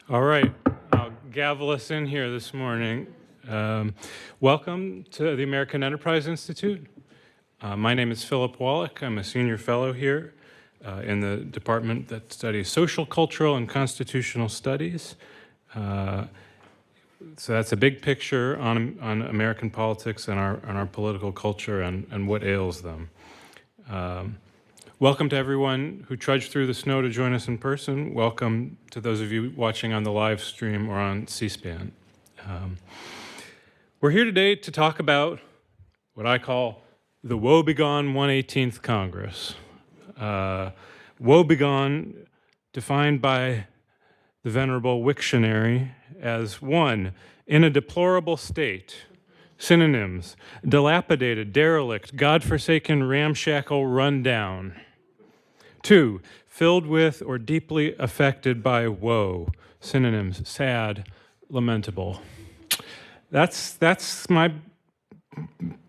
All right, I'll gavel us in here this morning. Welcome to the American Enterprise Institute. My name is Philip Wallach. I'm a senior fellow here in the department that studies social, cultural, and constitutional studies. So that's a big picture on American politics and our political culture and what ails them. Welcome to everyone who trudged through the snow to join us in person. Welcome to those of you watching on the live stream or on C-SPAN. We're here today to talk about what I call the Woebegone 118th Congress. Woebegone, defined by the Venerable Wiktionary as 1, in a deplorable state. Synonyms: dilapidated, derelict, godforsaken, ramshackle, rundown. 2, filled with or deeply affected by woe. Synonyms: sad, lamentable. That's my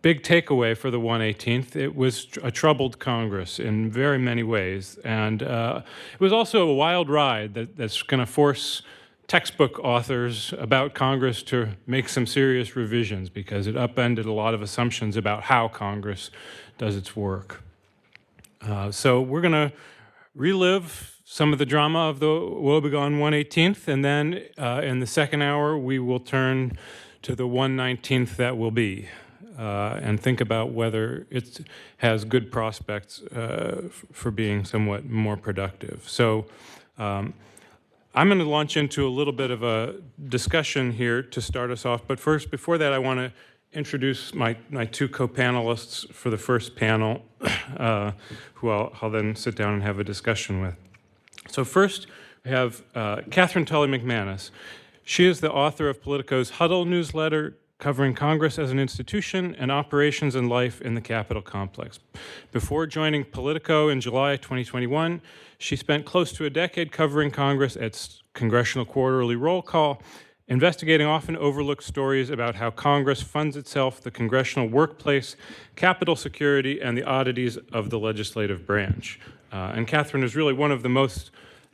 big takeaway for the 118th. It was a troubled Congress in very many ways, and it was also a wild ride that's going to force textbook authors about Congress to make some serious revisions because it upended a lot of assumptions about how Congress does its work. So we're going to relive some of the drama of the Woebegone 118th, and then in the second hour we will turn to the 119th that will be, and think about whether it has good prospects for being somewhat more productive. So I'm going to launch into a little bit of a discussion here to start us off, but first, before that, I want to introduce my two co-panelists for the first panel, who I'll then sit down and have a discussion with. So first, we have Katherine Tully-McManus. She is the author of Politico's Huddle newsletter covering Congress as an institution and operations and life in the Capitol complex. Before joining Politico in July 2021, she spent close to a decade covering Congress at Congressional Quarterly Roll Call, investigating often overlooked stories about how Congress funds itself, the congressional workplace, Capitol security, and the oddities of the legislative branch. And Katherine is really one of the most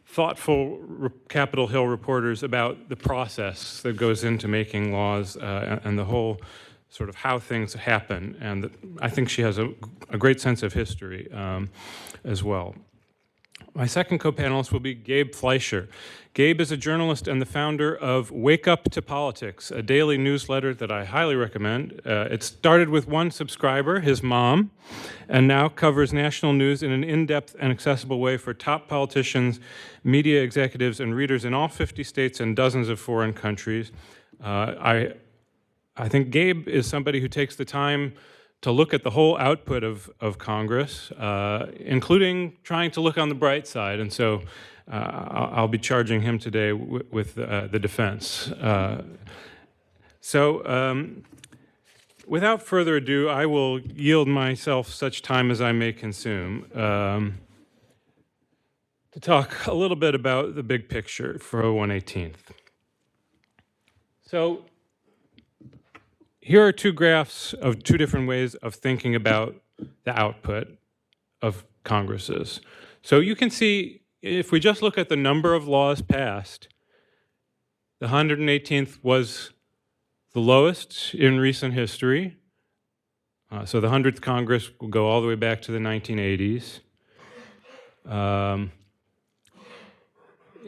thoughtful Capitol Hill reporters about the process that goes into making laws and the whole sort of how things happen. And I think she has a great sense of history as well. My second co-panelist will be Gabe Fleisher. Gabe is a journalist and the founder of Wake Up to Politics, a daily newsletter that I highly recommend. It started with one subscriber, his mom, and now covers national news in an in-depth and accessible way for top politicians, media executives, and readers in all 50 states and dozens of foreign countries. I think Gabe is somebody who takes the time to look at the whole output of Congress, including trying to look on the bright side. And so I'll be charging him today with the defense. Without further ado, I will yield myself such time as I may consume to talk a little bit about the big picture for 118th. So here are two graphs of two different ways of thinking about the output of Congresses. So you can see, if we just look at the number of laws passed, the 118th was the lowest in recent history. So the 100th Congress will go all the way back to the 1980s.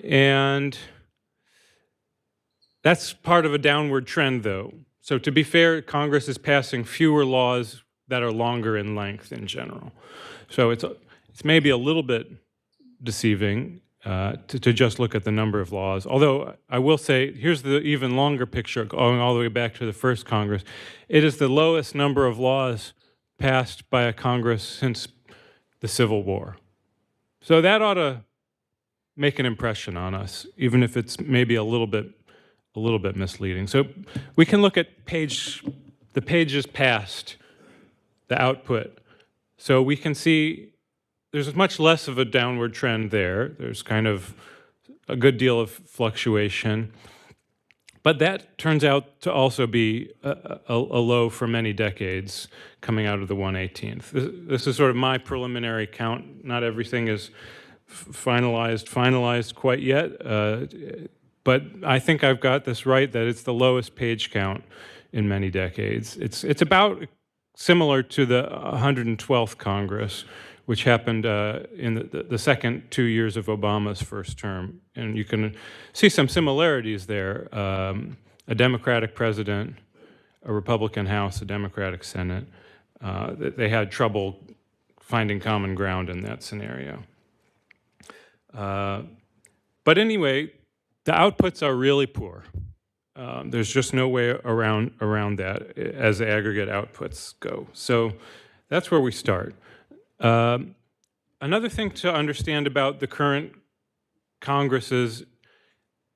And that's part of a downward trend, though. So to be fair, Congress is passing fewer laws that are longer in length in general. So it's maybe a little bit deceiving to just look at the number of laws. Although I will say, here's the even longer picture going all the way back to the first Congress. It is the lowest number of laws passed by a Congress since the Civil War. So that ought to make an impression on us, even if it's maybe a little bit misleading. So we can look at the pages past the output. So we can see there's much less of a downward trend there. There's kind of a good deal of fluctuation. But that turns out to also be a low for many decades coming out of the 118th. This is sort of my preliminary count. Not everything is finalized quite yet, but I think I've got this right, that it's the lowest page count in many decades. It's about similar to the 112th Congress, which happened in the second 2 years of Obama's first term. And you can see some similarities there. A Democratic president, a Republican House, a Democratic Senate. They had trouble finding common ground in that scenario. But anyway, the outputs are really poor. There's just no way around that as the aggregate outputs go. So that's where we start. Another thing to understand about the current Congresses,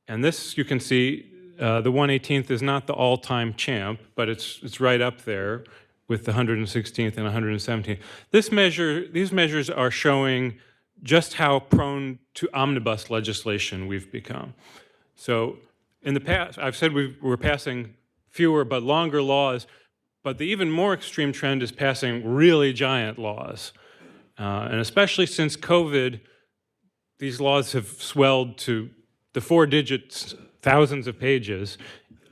and this you can see, the 118th is not the all-time champ, but it's right up there with the 116th and 117th. These measures are showing just how prone to omnibus legislation we've become. So in the past, I've said we're passing fewer but longer laws, but the even more extreme trend is passing really giant laws. And especially since COVID, these laws have swelled to the 4 digits, thousands of pages.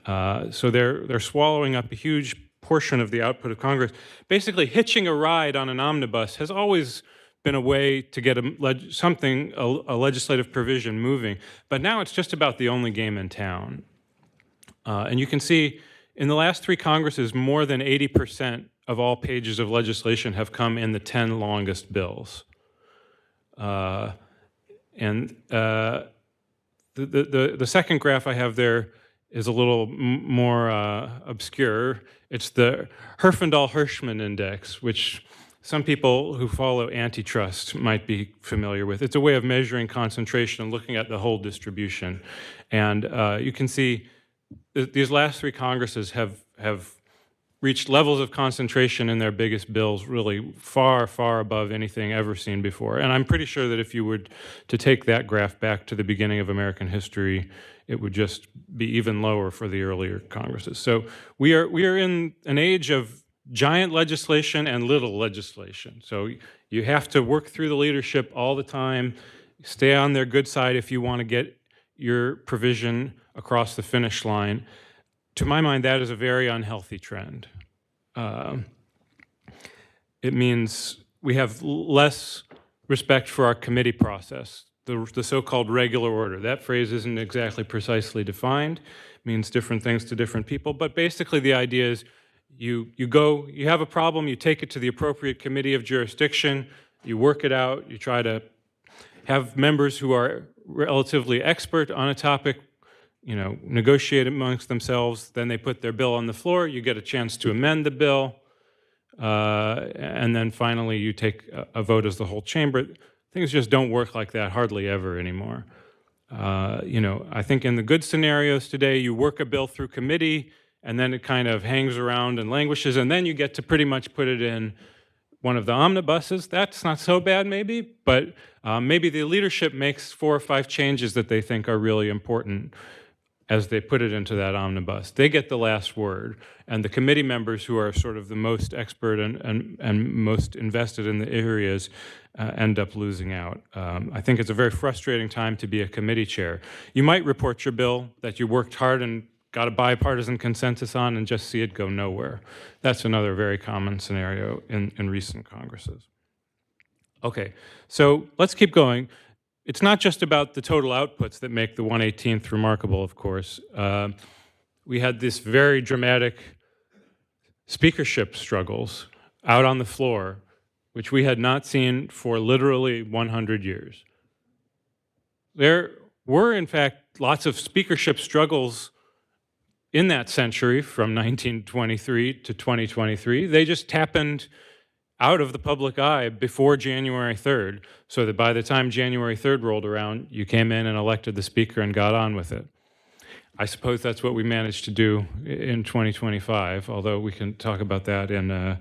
So they're swallowing up a huge portion of the output of Congress. Basically, hitching a ride on an omnibus has always been a way to get a legislative provision moving, but now it's just about the only game in town. And you can see in the last 3 Congresses, more than 80% of all pages of legislation have come in the 10 longest bills. The second graph I have there is a little more obscure. It's the Herfindahl-Hirschman Index, which some people who follow antitrust might be familiar with. It's a way of measuring concentration and looking at the whole distribution. And you can see these last 3 Congresses have reached levels of concentration in their biggest bills really far, far above anything ever seen before. And I'm pretty sure that if you were to take that graph back to the beginning of American history, it would just be even lower for the earlier Congresses. So we are in an age of giant legislation and little legislation. So you have to work through the leadership all the time, stay on their good side if you want to get your provision across the finish line. To my mind, that is a very unhealthy trend. It means we have less respect for our committee process, the so-called regular order. That phrase isn't exactly precisely defined. It means different things to different people, but basically the idea is you have a problem, you take it to the appropriate committee of jurisdiction, you work it out, you try to have members who are relatively expert on a topic, negotiate amongst themselves, then they put their bill on the floor, you get a chance to amend the bill, and then finally you take a vote as the whole chamber. Things just don't work like that hardly ever anymore. I think in the good scenarios today, you work a bill through committee, and then it kind of hangs around and languishes, and then you get to pretty much put it in one of the omnibuses. That's not so bad, maybe, but maybe the leadership makes 4 or 5 changes that they think are really important as they put it into that omnibus. They get the last word, and the committee members who are sort of the most expert and most invested in the areas end up losing out. I think it's a very frustrating time to be a committee chair. You might report your bill that you worked hard and got a bipartisan consensus on and just see it go nowhere. That's another very common scenario in recent Congresses. Okay, so let's keep going. It's not just about the total outputs that make the 118th remarkable, of course. We had this very dramatic speakership struggles out on the floor, which we had not seen for literally 100 years. There were, in fact, lots of speakership struggles in that century from 1923 to 2023. They just happened out of the public eye before January 3rd, so that by the time January 3rd rolled around, you came in and elected the speaker and got on with it. I suppose that's what we managed to do in 2025, although we can talk about that in the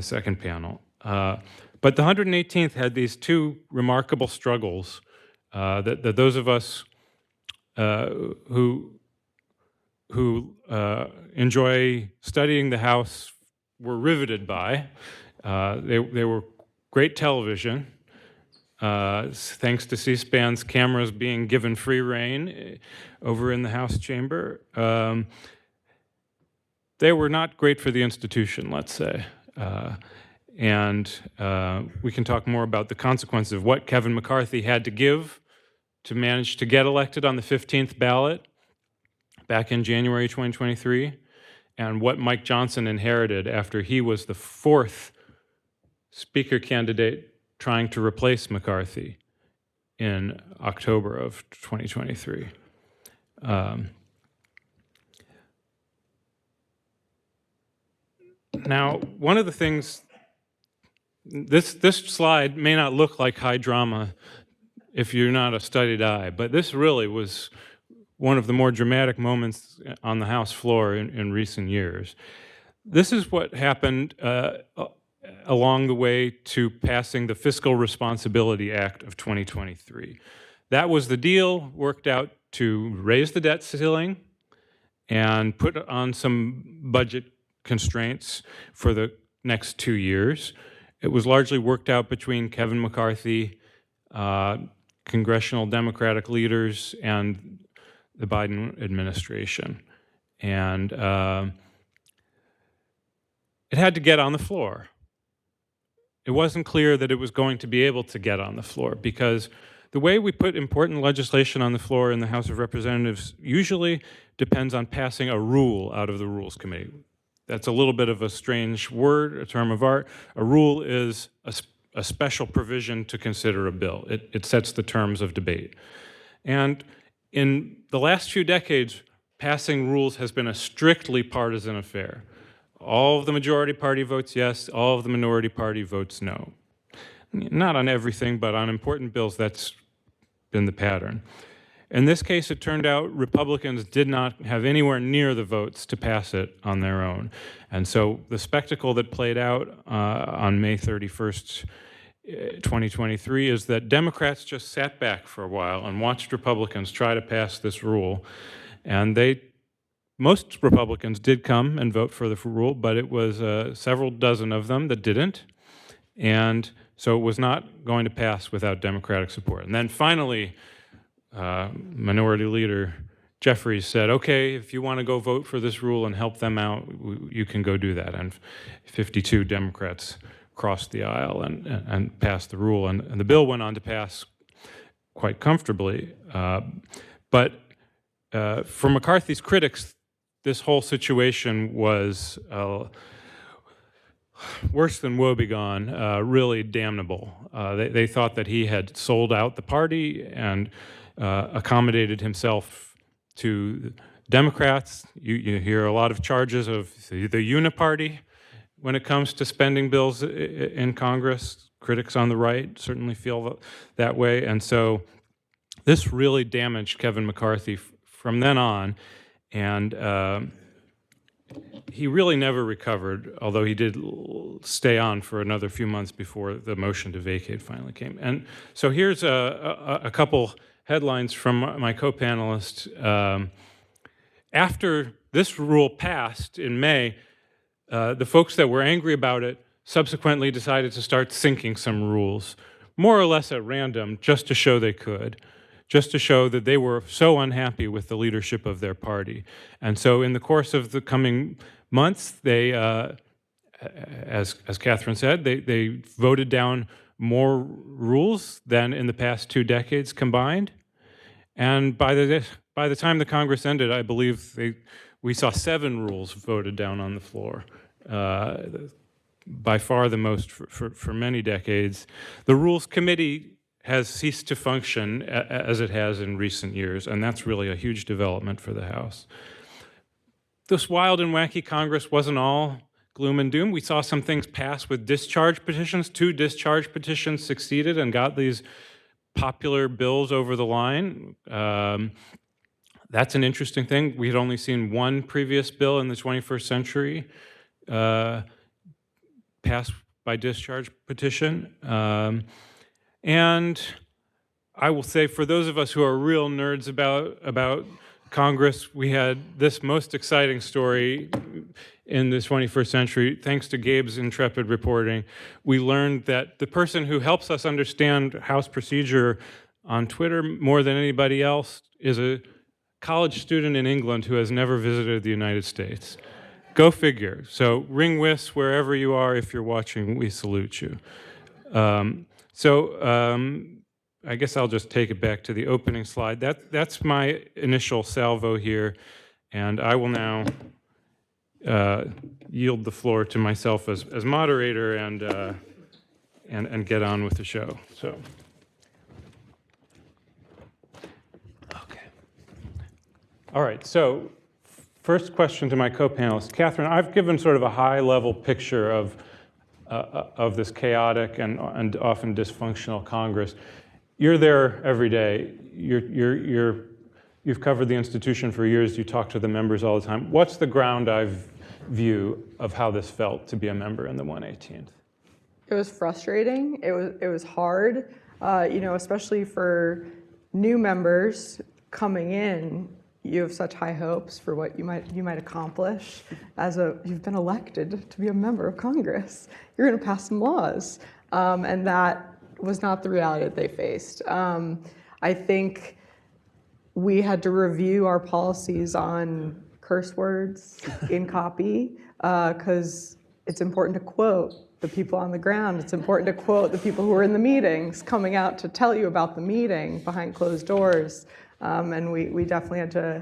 second panel. But the 118th had these 2 remarkable struggles that those of us who enjoy studying the House were riveted by. They were great television. thanks to C-SPAN's cameras being given free rein over in the House chamber. They were not great for the institution, let's say. And we can talk more about the consequences of what Kevin McCarthy had to give to manage to get elected on the 15th ballot back in January 2023, and what Mike Johnson inherited after he was the fourth speaker candidate trying to replace McCarthy in October of 2023. Now, one of the things, this slide may not look like high drama if you're not a studied eye, but this really was one of the more dramatic moments on the House floor in recent years. This is what happened along the way to passing the Fiscal Responsibility Act of 2023. That was the deal worked out to raise the debt ceiling and put on some budget constraints for the next 2 years. It was largely worked out between Kevin McCarthy, congressional Democratic leaders, and the Biden administration. And it had to get on the floor. It wasn't clear that it was going to be able to get on the floor, because the way we put important legislation on the floor in the House of Representatives usually depends on passing a rule out of the Rules Committee. That's a little bit of a strange word, a term of art. A rule is a special provision to consider a bill. It sets the terms of debate. And in the last few decades, passing rules has been a strictly partisan affair. All of the majority party votes yes, all of the minority party votes no. Not on everything, but on important bills, that's been the pattern. In this case, it turned out Republicans did not have anywhere near the votes to pass it on their own. And so the spectacle that played out on May 31st, 2023 is that Democrats just sat back for a while and watched Republicans try to pass this rule. And most Republicans did come and vote for the rule, but it was several dozen of them that didn't. And so it was not going to pass without Democratic support. And then finally, Minority Leader Jeffries said, okay, if you want to go vote for this rule and help them out, you can go do that. And 52 Democrats crossed the aisle and passed the rule. And the bill went on to pass quite comfortably. But for McCarthy's critics, this whole situation was worse than Woebegone, really damnable. They thought that he had sold out the party and accommodated himself to Democrats. You hear a lot of charges of the uniparty when it comes to spending bills in Congress. Critics on the right certainly feel that way. And so this really damaged Kevin McCarthy from then on. And he really never recovered, although he did stay on for another few months before the motion to vacate finally came. And so here's a couple headlines from my co-panelist. After this rule passed in May, the folks that were angry about it subsequently decided to start sinking some rules, more or less at random, just to show they could, just to show that they were so unhappy with the leadership of their party. And so in the course of the coming months, they, as Katherine said, they voted down more rules than in the past 2 decades combined. And by the time the Congress ended, I believe we saw 7 rules voted down on the floor, by far the most for many decades. The Rules Committee has ceased to function as it has in recent years, and that's really a huge development for the House. This wild and wacky Congress wasn't all gloom and doom. We saw some things pass with discharge petitions. 2 discharge petitions succeeded and got these popular bills over the line. That's an interesting thing. We had only seen one previous bill in the 21st century passed by discharge petition. And I will say, for those of us who are real nerds about Congress, we had this most exciting story in the 21st century, thanks to Gabe's intrepid reporting. We learned that the person who helps us understand House procedure on Twitter more than anybody else is a college student in England who has never visited the United States. Go figure. So ring whist wherever you are. If you're watching, we salute you. I guess I'll just take it back to the opening slide. That's my initial salvo here, and I will now yield the floor to myself as moderator and get on with the show. So, okay. All right. So, first question to my co-panelists, Katherine. I've given sort of a high-level picture of this chaotic and often dysfunctional Congress. You're there every day. You've covered the institution for years. You talk to the members all the time. What's the ground view of how this felt to be a member in the 118th? It was frustrating. It was hard, especially for new members coming in. You have such high hopes for what you might accomplish you've been elected to be a member of Congress. You're going to pass some laws, and that was not the reality that they faced. I think we had to review our policies on curse words in copy because it's important to quote the people on the ground. It's important to quote the people who were in the meetings coming out to tell you about the meeting behind closed doors. And we definitely had to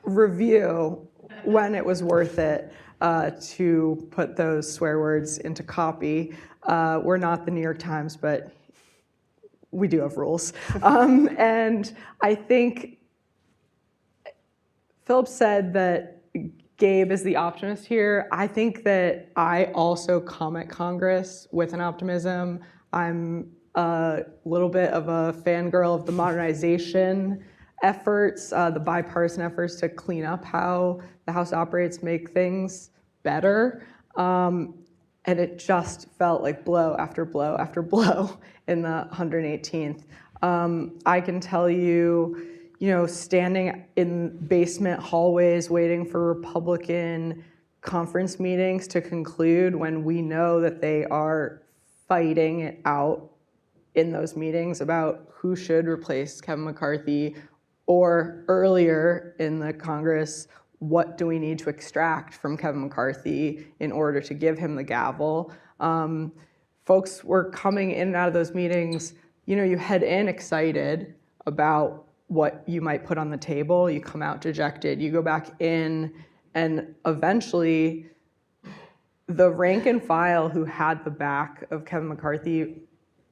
review when it was worth it to put those swear words into copy. We're not the New York Times, but we do have rules. And I think Philip said that Gabe is the optimist here. I think that I also come at Congress with an optimism. I'm a little bit of a fangirl of the modernization efforts, the bipartisan efforts to clean up how the House operates, make things better. And it just felt like blow after blow after blow in the 118th. I can tell you, standing in basement hallways waiting for Republican conference meetings to conclude when we know that they are fighting it out in those meetings about who should replace Kevin McCarthy, or earlier in the Congress, what do we need to extract from Kevin McCarthy in order to give him the gavel? Folks were coming in and out of those meetings. You head in excited about what you might put on the table. You come out dejected. You go back in, and eventually the rank and file who had the back of Kevin McCarthy,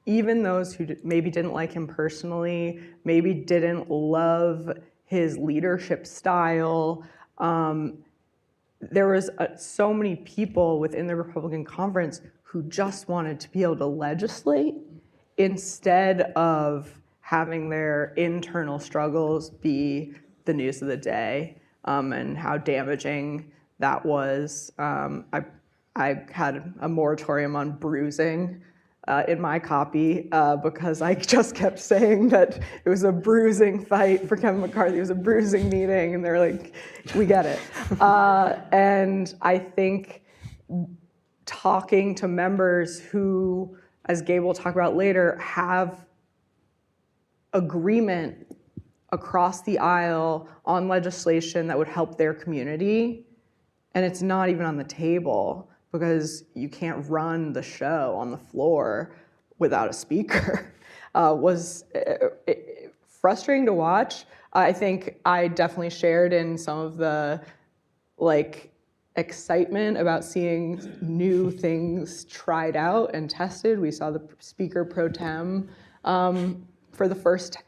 even those who maybe didn't like him personally, maybe didn't love his leadership style, there was so many people within the Republican conference who just wanted to be able to legislate instead of having their internal struggles be the news of the day, and how damaging that was. I had a moratorium on bruising in my copy because I just kept saying that it was a bruising fight for Kevin McCarthy. It was a bruising meeting, and they're like, we get it. And I think talking to members who, as Gabe will talk about later, have agreement across the aisle on legislation that would help their community, and it's not even on the table because you can't run the show on the floor without a speaker, was frustrating to watch. I think I definitely shared in some of the excitement about seeing new things tried out and tested. We saw the speaker pro tem for the first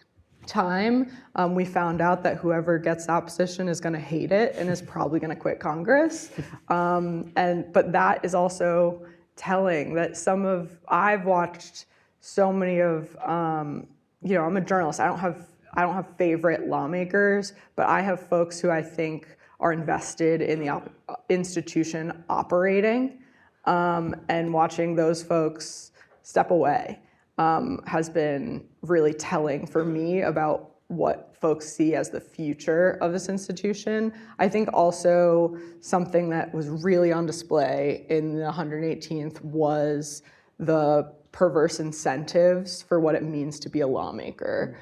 time. We found out that whoever gets that position is going to hate it and is probably going to quit Congress. But that is also telling that I've watched so many of, I'm a journalist. I don't have favorite lawmakers, but I have folks who I think are invested in the institution operating, and watching those folks step away has been really telling for me about what folks see as the future of this institution. I think also something that was really on display in the 118th was the perverse incentives for what it means to be a lawmaker.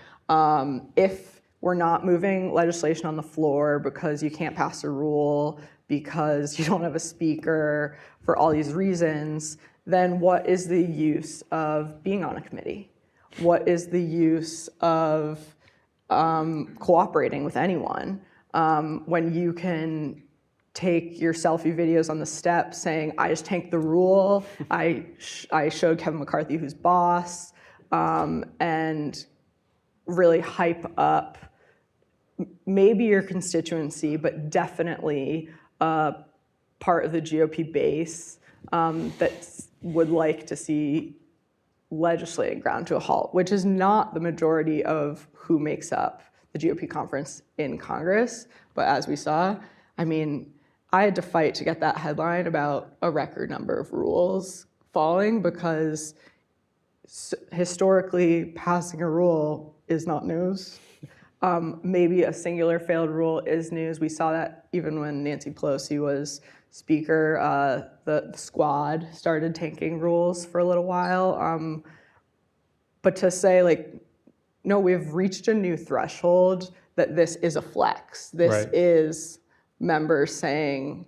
If we're not moving legislation on the floor because you can't pass a rule, because you don't have a speaker, for all these reasons, then what is the use of being on a committee? What is the use of cooperating with anyone when you can take your selfie videos on the steps saying, I just tanked the rule, I showed Kevin McCarthy who's boss, and really hype up maybe your constituency, but definitely part of the GOP base that would like to see legislating ground to a halt, which is not the majority of who makes up the GOP conference in Congress. But as we saw, I mean, I had to fight to get that headline about a record number of rules falling, because historically passing a rule is not news. Maybe a singular failed rule is news. We saw that even when Nancy Pelosi was Speaker, the squad started tanking rules for a little while. But to say, like, no, we've reached a new threshold, that this is a flex. This is members saying,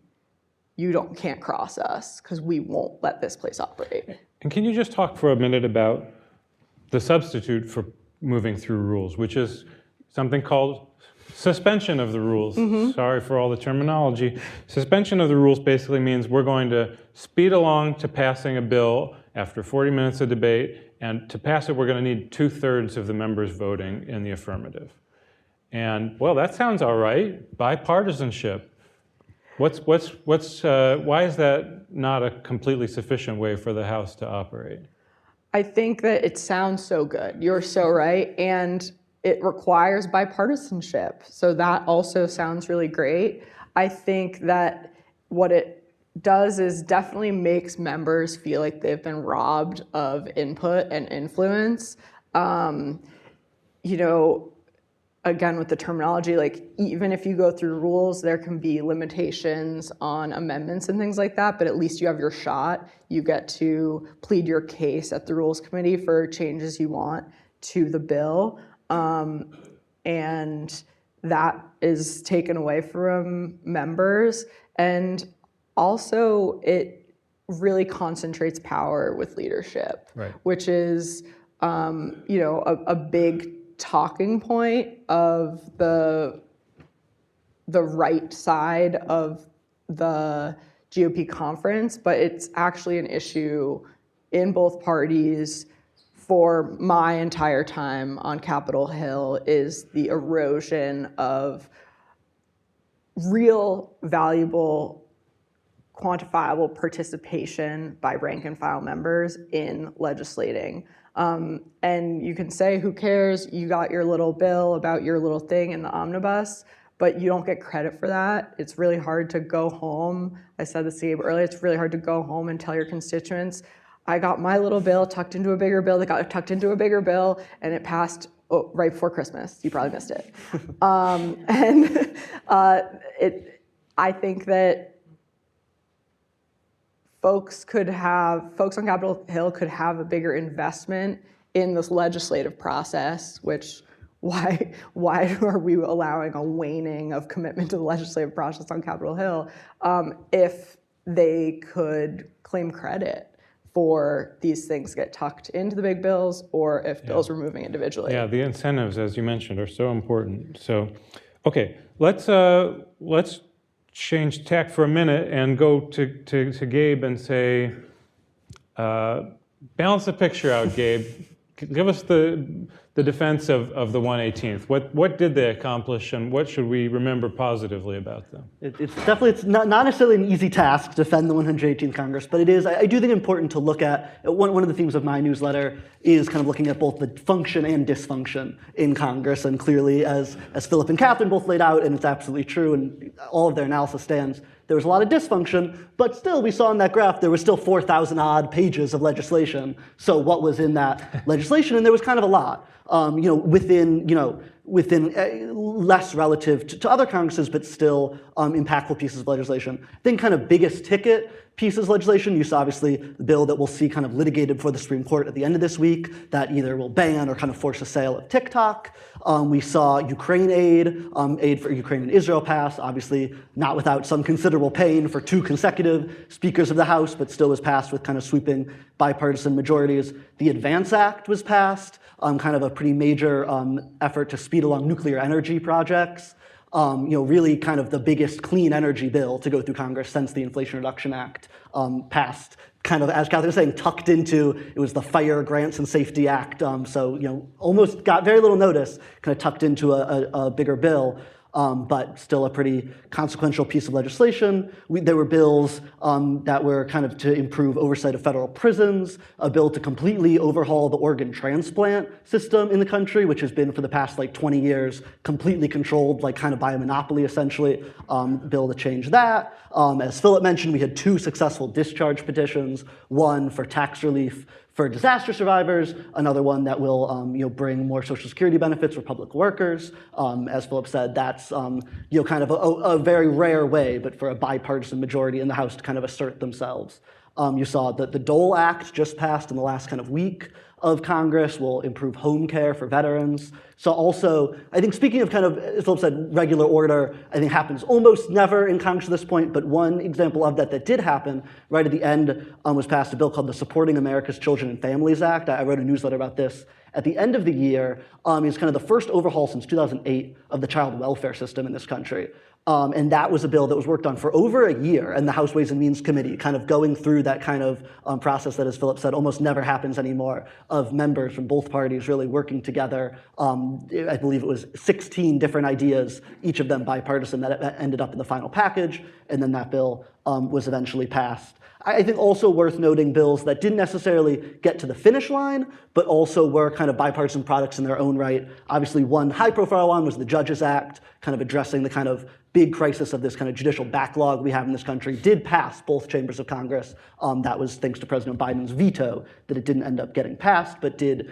you can't cross us because we won't let this place operate. And can you just talk for a minute about the substitute for moving through rules, which is something called suspension of the rules. Sorry for all the terminology. Suspension of the rules basically means we're going to speed along to passing a bill after 40 minutes of debate, and to pass it, we're going to need 2/3 of the members voting in the affirmative. And well, that sounds all right. Bipartisanship. Why is that not a completely sufficient way for the House to operate? I think that it sounds so good. You're so right. And it requires bipartisanship. So that also sounds really great. I think that what it does is definitely makes members feel like they've been robbed of input and influence. Again, with the terminology, like, even if you go through rules, there can be limitations on amendments and things like that, but at least you have your shot. You get to plead your case at the Rules Committee for changes you want to the bill. And that is taken away from members. And also, it really concentrates power with leadership, which is, a big talking point of the right side of the GOP conference, but it's actually an issue in both parties for my entire time on Capitol Hill, is the erosion of real valuable, quantifiable participation by rank and file members in legislating. And you can say, who cares? You got your little bill about your little thing in the omnibus, but you don't get credit for that. It's really hard to go home. I said this to Gabe earlier, it's really hard to go home and tell your constituents, I got my little bill tucked into a bigger bill that got tucked into a bigger bill, and it passed right before Christmas. You probably missed it. I think that folks on Capitol Hill could have a bigger investment in this legislative process, which why are we allowing a waning of commitment to the legislative process on Capitol Hill if they could claim credit for these things get tucked into the big bills, or if bills were moving individually. Yeah, the incentives, as you mentioned, are so important. So, okay, let's change tack for a minute and go to Gabe and say, balance the picture out, Gabe. Give us the defense of the 118th. What did they accomplish, and what should we remember positively about them? It's not necessarily an easy task to defend the 118th Congress, but it is, I do think, important to look at, one of the themes of my newsletter is kind of looking at both the function and dysfunction in Congress, and clearly, as Philip and Katherine both laid out, and it's absolutely true, and all of their analysis stands, there was a lot of dysfunction, but still, we saw in that graph, there was still 4,000 odd pages of legislation. So what was in that legislation? And there was kind of a lot. Within, within less relative to other Congresses, but still impactful pieces of legislation. I think kind of biggest ticket pieces of legislation, you saw obviously the bill that we'll see kind of litigated before the Supreme Court at the end of this week that either will ban or kind of force a sale of TikTok. We saw Ukraine aid for Ukraine and Israel pass, obviously not without some considerable pain for 2 consecutive speakers of the House, but still was passed with kind of sweeping bipartisan majorities. The ADVANCE Act was passed, kind of a pretty major effort to speed along nuclear energy projects. Really kind of the biggest clean energy bill to go through Congress since the Inflation Reduction Act passed. Kind of, as Katherine was saying, tucked into, it was the Fire Grants and Safety Act. So, almost got very little notice, kind of tucked into a bigger bill. But still a pretty consequential piece of legislation. There were bills that were kind of to improve oversight of federal prisons, a bill to completely overhaul the organ transplant system in the country, which has been for the past 20 years completely controlled, kind of by a monopoly essentially, bill to change that. As Philip mentioned, we had 2 successful discharge petitions, one for tax relief for disaster survivors, another one that will bring more Social Security benefits for public workers. As Philip said, that's kind of a very rare way, but for a bipartisan majority in the House to kind of assert themselves. You saw that the Dole Act just passed in the last kind of week of Congress will improve home care for veterans. So also, I think speaking of kind of, as Philip said, regular order, I think happens almost never in Congress at this point, but one example of that did happen right at the end was passed a bill called the Supporting America's Children and Families Act. I wrote a newsletter about this at the end of the year. It's kind of the first overhaul since 2008 of the child welfare system in this country. And that was a bill that was worked on for over a year in the House Ways and Means Committee, kind of going through that kind of process that, as Philip said, almost never happens anymore, of members from both parties really working together. I believe it was 16 different ideas, each of them bipartisan, that ended up in the final package, and then that bill was eventually passed. I think also worth noting bills that didn't necessarily get to the finish line, but also were kind of bipartisan products in their own right. Obviously, one high-profile one was the Judges Act, kind of addressing the kind of big crisis of this kind of judicial backlog we have in this country, did pass both chambers of Congress. That was thanks to President Biden's veto that it didn't end up getting passed, but did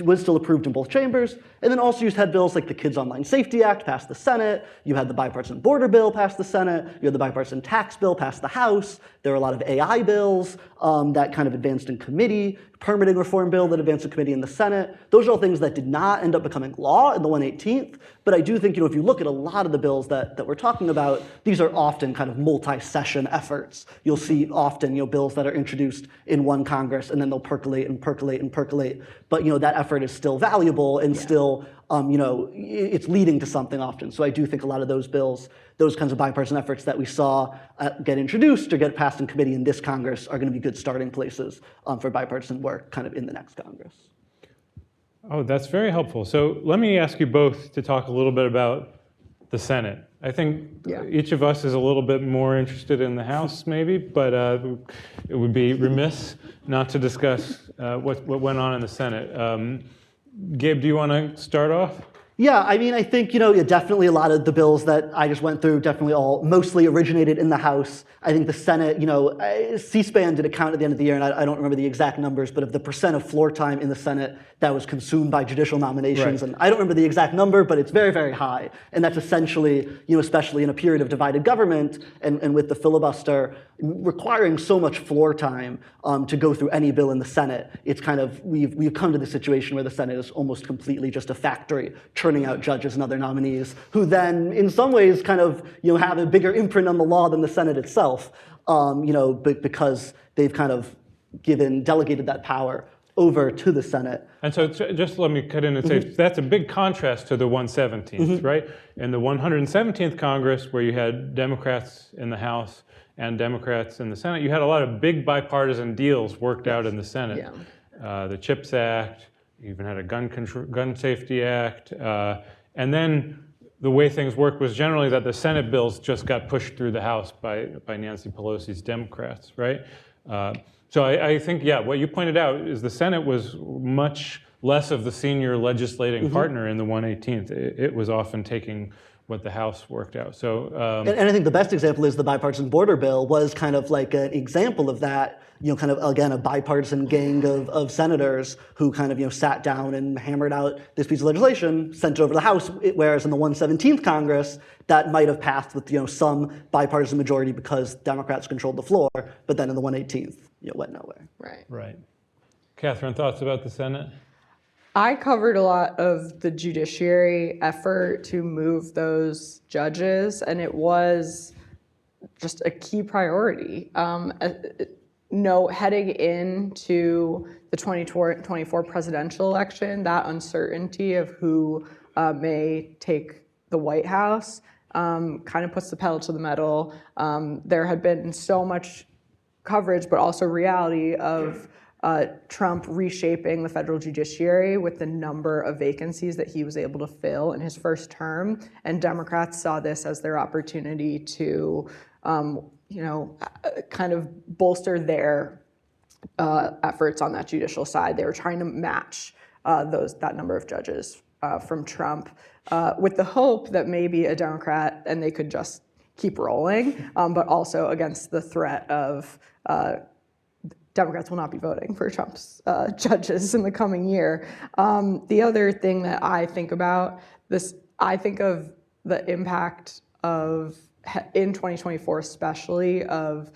was still approved in both chambers. And then also you had bills like the Kids Online Safety Act passed the Senate. You had the bipartisan border bill passed the Senate. You had the bipartisan tax bill passed the House. There were a lot of AI bills that kind of advanced in committee, permitting reform bill that advanced in committee in the Senate. Those are all things that did not end up becoming law in the 118th. But I do think, if you look at a lot of the bills that we're talking about, these are often kind of multi-session efforts. You'll see often, bills that are introduced in one Congress and then they'll percolate and percolate and percolate. But, that effort is still valuable and still, it's leading to something often. So I do think a lot of those bills, those kinds of bipartisan efforts that we saw get introduced or get passed in committee in this Congress are going to be good starting places for bipartisan work kind of in the next Congress. Oh, that's very helpful. So let me ask you both to talk a little bit about the Senate. I think each of us is a little bit more interested in the House, maybe, but it would be remiss not to discuss what went on in the Senate. Gabe, do you want to start off? Yeah, I think, definitely a lot of the bills that I just went through definitely all mostly originated in the House. I think the Senate, C-SPAN did a count at the end of the year, and I don't remember the exact numbers, but of the percent of floor time in the Senate that was consumed by judicial nominations, and I don't remember the exact number, but it's very, very high. And that's essentially, especially in a period of divided government and with the filibuster requiring so much floor time to go through any bill in the Senate, it's kind of, we've come to the situation where the Senate is almost completely just a factory churning out judges and other nominees who then, in some ways, kind of, have a bigger imprint on the law than the Senate itself, because they've kind of delegated that power over to the Senate. And so just let me cut in and say, that's a big contrast to the 117th, right? In the 117th Congress, where you had Democrats in the House and Democrats in the Senate, you had a lot of big bipartisan deals worked out in the Senate. Yeah. The CHIPS Act, you even had a Gun Safety Act, and then the way things worked was generally that the Senate bills just got pushed through the House by Nancy Pelosi's Democrats, right? So I think, what you pointed out is the Senate was much less of the senior legislating partner in the 118th. It was often taking what the House worked out. So, and I think the best example is the bipartisan border bill was kind of like an example of that. Kind of again a bipartisan gang of senators who kind of sat down and hammered out this piece of legislation, sent it over to the House. Whereas in the 117th Congress, that might have passed with some bipartisan majority because Democrats controlled the floor. But then in the 118th, it went nowhere. Right. Right. Katherine, thoughts about the Senate? I covered a lot of the judiciary effort to move those judges, and it was just a key priority. Heading into the 2024 presidential election, that uncertainty of who may take the White House kind of puts the pedal to the metal. There had been so much coverage, but also reality of Trump reshaping the federal judiciary with the number of vacancies that he was able to fill in his first term. And Democrats saw this as their opportunity to, kind of bolster their efforts on that judicial side. They were trying to match that number of judges from Trump with the hope that maybe a Democrat and they could just keep rolling, but also against the threat of Democrats will not be voting for Trump's judges in the coming year. The other thing that I think about I think of the impact of, in 2024 especially, of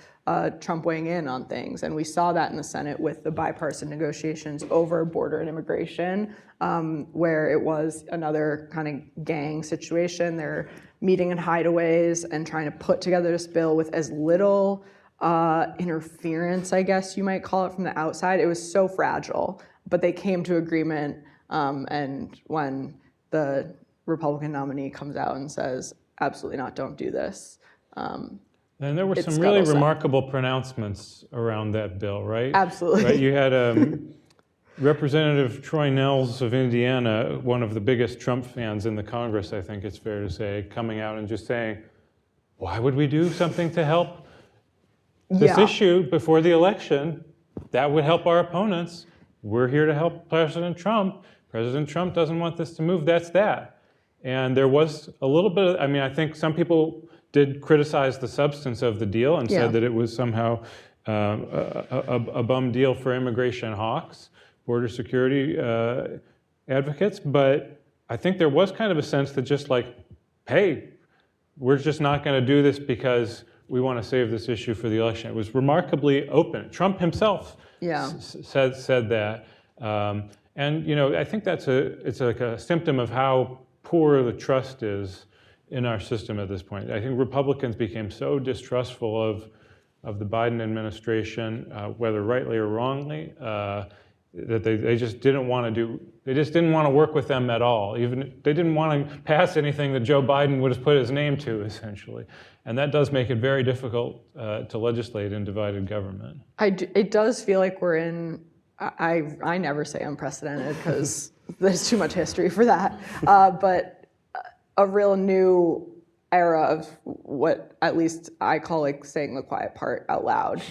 Trump weighing in on things. And we saw that in the Senate with the bipartisan negotiations over border and immigration, where it was another kind of gang situation. They're meeting in hideaways and trying to put together this bill with as little interference, I guess you might call it, from the outside. It was so fragile, but they came to agreement. And when the Republican nominee comes out and says, absolutely not, don't do this. And there were some really remarkable pronouncements around that bill, right? Absolutely. Right? You had Representative Troy Nehls of Indiana, one of the biggest Trump fans in the Congress, I think it's fair to say, coming out and just saying, why would we do something to help this issue before the election? That would help our opponents. We're here to help President Trump. President Trump doesn't want this to move. That's that. And there was a little bit of, I think some people did criticize the substance of the deal and said that it was somehow a bum deal for immigration hawks, border security advocates. But I think there was kind of a sense that just like, hey, we're just not going to do this because we want to save this issue for the election. It was remarkably open. Trump himself said that. And I think it's like a symptom of how poor the trust is in our system at this point. I think Republicans became so distrustful of the Biden administration, whether rightly or wrongly, that they just didn't want to work with them at all. Even they didn't want to pass anything that Joe Biden would have put his name to, essentially. And that does make it very difficult to legislate in divided government. It does feel like we're in, I never say unprecedented because there's too much history for that, but a real new era of what at least I call like saying the quiet part out loud.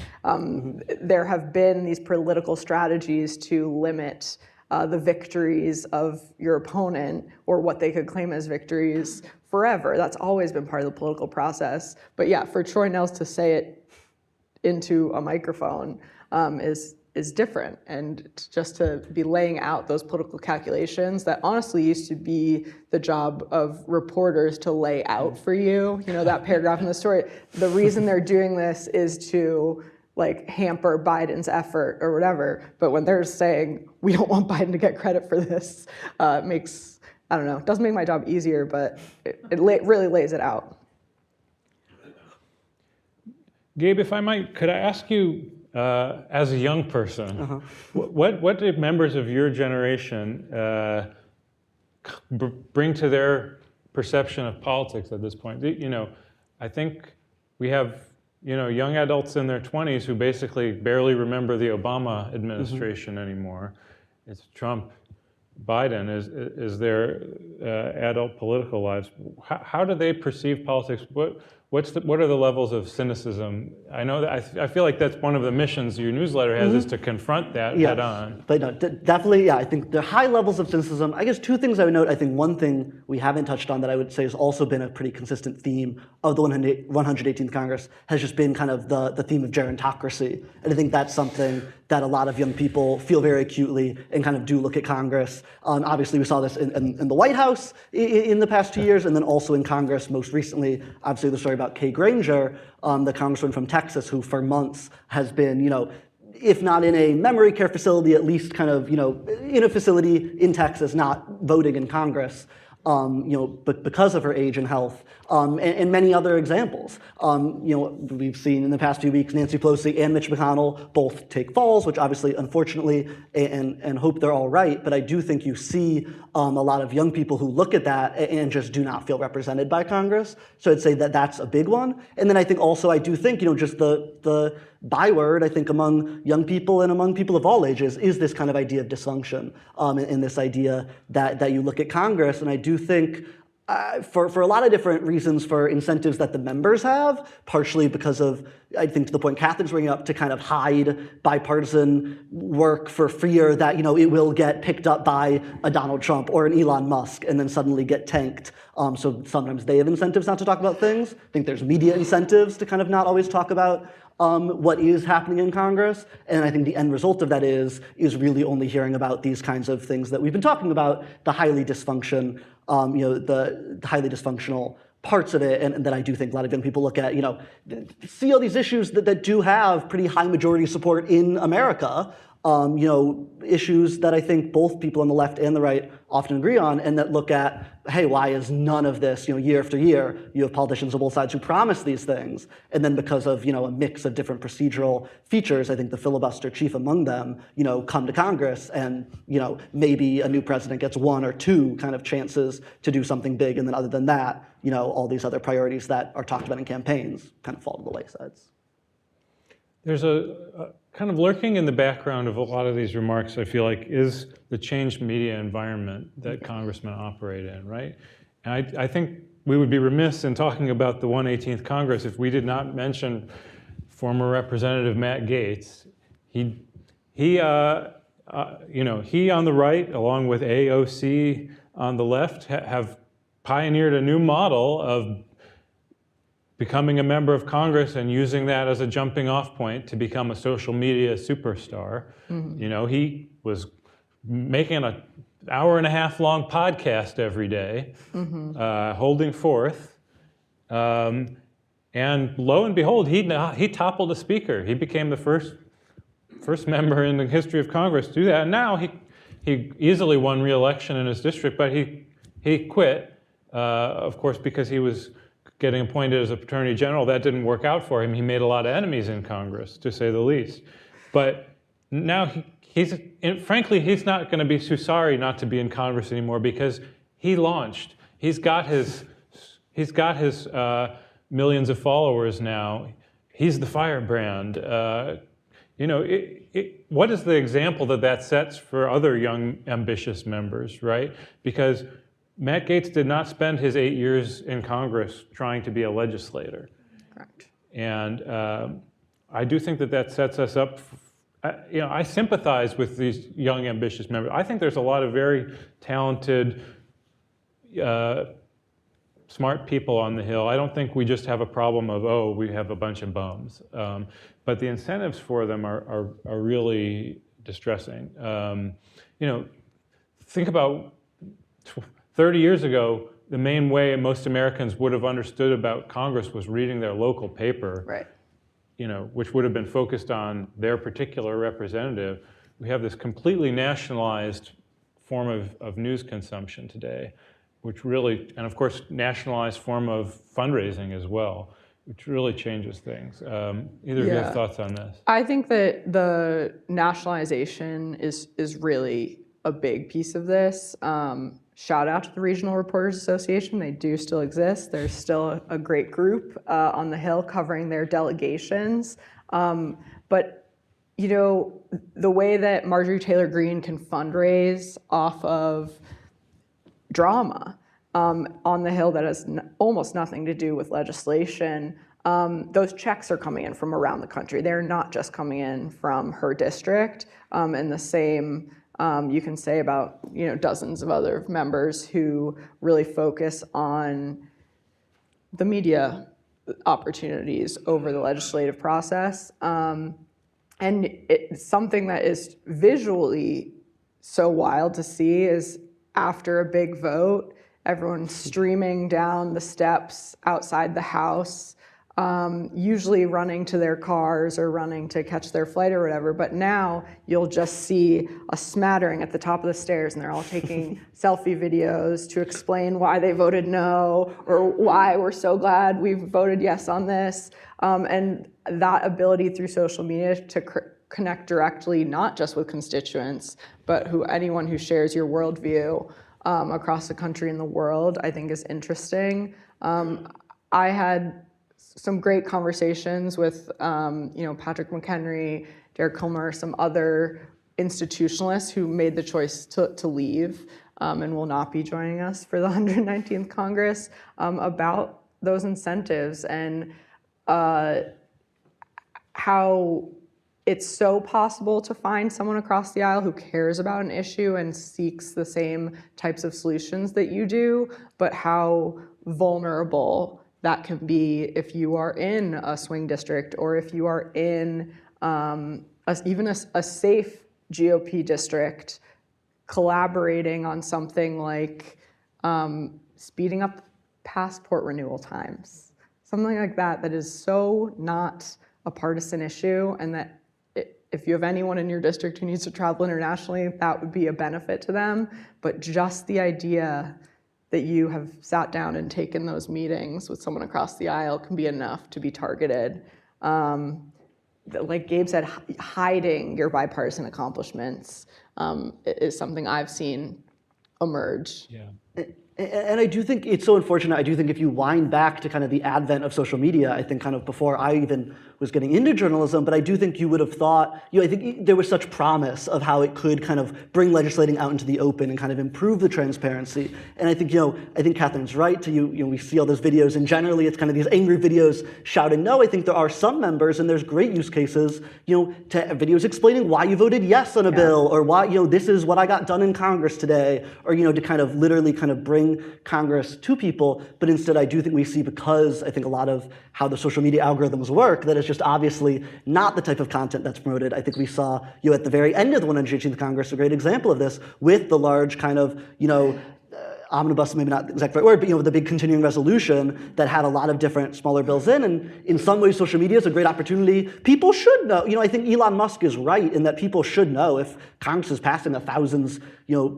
There have been these political strategies to limit the victories of your opponent or what they could claim as victories forever. That's always been part of the political process. But yeah, for Troy Nehls to say it into a microphone is different, and just to be laying out those political calculations that honestly used to be the job of reporters to lay out for you. That paragraph in the story, the reason they're doing this is to like hamper Biden's effort or whatever. But when they're saying we don't want Biden to get credit for this, makes, I don't know, it doesn't make my job easier, but it really lays it out. Gabe, if I might, could I ask you, as a young person, what did members of your generation bring to their perception of politics at this point? I think we have young adults in their 20s who basically barely remember the Obama administration anymore. It's Trump, Biden is their adult political lives. How do they perceive politics? what are the levels of cynicism? I know that I feel like that's one of the missions your newsletter has is to confront that head on. But no, definitely, yeah, I think there are high levels of cynicism. I guess two things I would note. I think one thing we haven't touched on that I would say has also been a pretty consistent theme of the 118th Congress has just been kind of the theme of gerontocracy. And I think that's something that a lot of young people feel very acutely and kind of do look at Congress. Obviously, we saw this in the White House in the past 2 years, and then also in Congress most recently. Obviously, the story about Kay Granger, the congresswoman from Texas, who for months has been, if not in a memory care facility, at least kind of, in a facility in Texas, not voting in Congress, but because of her age and health, and many other examples. We've seen in the past few weeks Nancy Pelosi and Mitch McConnell both take falls, which obviously, unfortunately, and hope they're all right. But I do think you see a lot of young people who look at that and just do not feel represented by Congress. So I'd say that that's a big one. And then I think also I do think just the byword, I think, among young people and among people of all ages is this kind of idea of dysfunction, and this idea that you look at Congress, and I do think for a lot of different reasons, for incentives that the members have, partially because of, I think, to the point Katherine's bringing up, to kind of hide bipartisan work for fear that, it will get picked up by a Donald Trump or an Elon Musk and then suddenly get tanked. So sometimes they have incentives not to talk about things. I think there's media incentives to kind of not always talk about what is happening in Congress, and I think the end result of that is really only hearing about these kinds of things that we've been talking about, the highly dysfunction, the highly dysfunctional parts of it, and that I do think a lot of young people look at, see all these issues that do have pretty high majority support in America, issues that I think both people on the left and the right often agree on, and that look at, hey, why is none of this, year after year, you have politicians on both sides who promise these things, and then because of, a mix of different procedural features, I think the filibuster chief among them, come to Congress, and, maybe a new president gets one or two kind of chances to do something big, and then other than that, all these other priorities that are talked about in campaigns kind of fall to the waysides. There's a kind of lurking in the background of a lot of these remarks, I feel like, is the changed media environment that congressmen operate in, right? And I think we would be remiss in talking about the 118th Congress if we did not mention former Representative Matt Gaetz. He on the right, along with AOC on the left, have pioneered a new model of becoming a member of Congress and using that as a jumping off point to become a social media superstar. He was making an hour-and-a-half long podcast every day, holding forth. And lo and behold, he toppled a speaker. He became the first member in the history of Congress to do that. And now he easily won re-election in his district, but he quit, of course, because he was getting appointed as Attorney General. That didn't work out for him. He made a lot of enemies in Congress, to say the least. But now frankly, he's not going to be too sorry not to be in Congress anymore, because he launched. He's got his millions of followers now. He's the firebrand. What is the example that sets for other young, ambitious members, right? Because Matt Gaetz did not spend his 8 years in Congress trying to be a legislator. Correct. And I do think that sets us up. I sympathize with these young, ambitious members. I think there's a lot of very talented, smart people on the Hill. I don't think we just have a problem of, we have a bunch of bums. But the incentives for them are really distressing. Think about 30 years ago, the main way most Americans would have understood about Congress was reading their local paper, right? Which would have been focused on their particular representative. We have this completely nationalized form of news consumption today, which really, and of course, nationalized form of fundraising as well, which really changes things. Either of you have thoughts on this? I think that the nationalization is really a big piece of this. Shout out to the Regional Reporters Association. They do still exist. There's still a great group on the Hill covering their delegations. But the way that Marjorie Taylor Greene can fundraise off of drama on the Hill that has almost nothing to do with legislation, those checks are coming in from around the country. They're not just coming in from her district. And the same you can say about dozens of other members who really focus on the media opportunities over the legislative process. And it's something that is visually so wild to see is after a big vote, everyone streaming down the steps outside the House, usually running to their cars or running to catch their flight or whatever. But now you'll just see a smattering at the top of the stairs, and they're all taking selfie videos to explain why they voted no or why we're so glad we voted yes on this. And that ability through social media to connect directly, not just with constituents, but anyone who shares your worldview across the country and the world, I think is interesting. I had some great conversations with Patrick McHenry, Derek Kilmer, some other institutionalists who made the choice to leave and will not be joining us for the 119th Congress about those incentives and how it's so possible to find someone across the aisle who cares about an issue and seeks the same types of solutions that you do, but how vulnerable that can be if you are in a swing district or if you are in even a safe GOP district, collaborating on something like speeding up passport renewal times, something like that is so not a partisan issue, and that if you have anyone in your district who needs to travel internationally, that would be a benefit to them. But just the idea that you have sat down and taken those meetings with someone across the aisle can be enough to be targeted. Like Gabe said, hiding your bipartisan accomplishments is something I've seen emerge. Yeah. And I do think it's so unfortunate. I do think if you wind back to kind of the advent of social media, I think kind of before I even was getting into journalism, but I do think you would have thought, I think there was such promise of how it could kind of bring legislating out into the open and kind of improve the transparency. And I think, I think Katherine's right to we see all those videos, and generally it's kind of these angry videos shouting no. I think there are some members, and there's great use cases, to videos explaining why you voted yes on a bill, or why, this is what I got done in Congress today, or, to kind of literally kind of bring Congress to people. But instead, I do think we see, because I think a lot of how the social media algorithms work, that it's just obviously not the type of content that's promoted. I think we saw, at the very end of the 118th Congress, a great example of this with the large kind of, omnibus, maybe not the exact right word, but the big continuing resolution that had a lot of different smaller bills in. And in some ways, social media is a great opportunity. People should know. I think Elon Musk is right in that people should know if Congress is passing a thousands,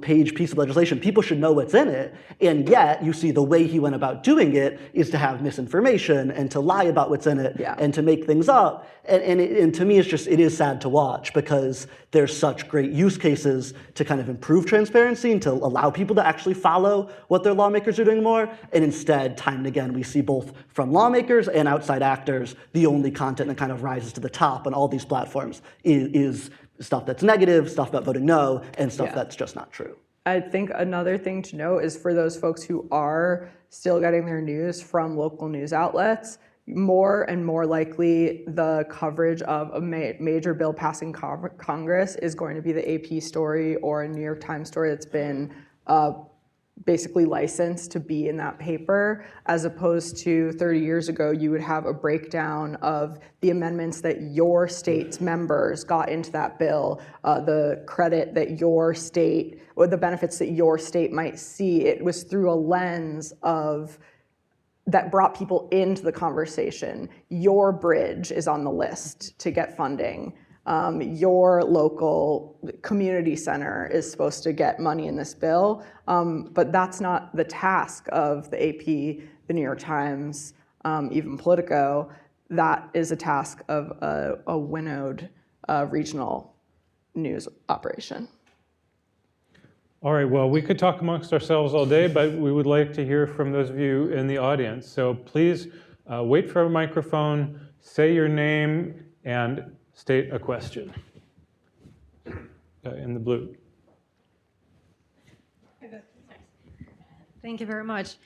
page piece of legislation. People should know what's in it. And yet, you see the way he went about doing it is to have misinformation and to lie about what's in it and to make things up. And to me, it is sad to watch, because there's such great use cases to kind of improve transparency and to allow people to actually follow what their lawmakers are doing more. And instead, time and again, we see both from lawmakers and outside actors, the only content that kind of rises to the top on all these platforms is stuff that's negative, stuff about voting no, and stuff that's just not true. I think another thing to note is for those folks who are still getting their news from local news outlets, more and more likely the coverage of a major bill passing Congress is going to be the AP story or a New York Times story that's been basically licensed to be in that paper, as opposed to 30 years ago, you would have a breakdown of the amendments that your state's members got into that bill, the credit that your state, or the benefits that your state might see. It was through a lens of that brought people into the conversation. Your bridge is on the list to get funding. Your local community center is supposed to get money in this bill, but that's not the task of the AP, the New York Times, even Politico. That is a task of a winnowed regional news operation. All right, well, we could talk amongst ourselves all day, but we would like to hear from those of you in the audience. So please wait for a microphone, say your name, and state a question. In the blue. Thank you very much.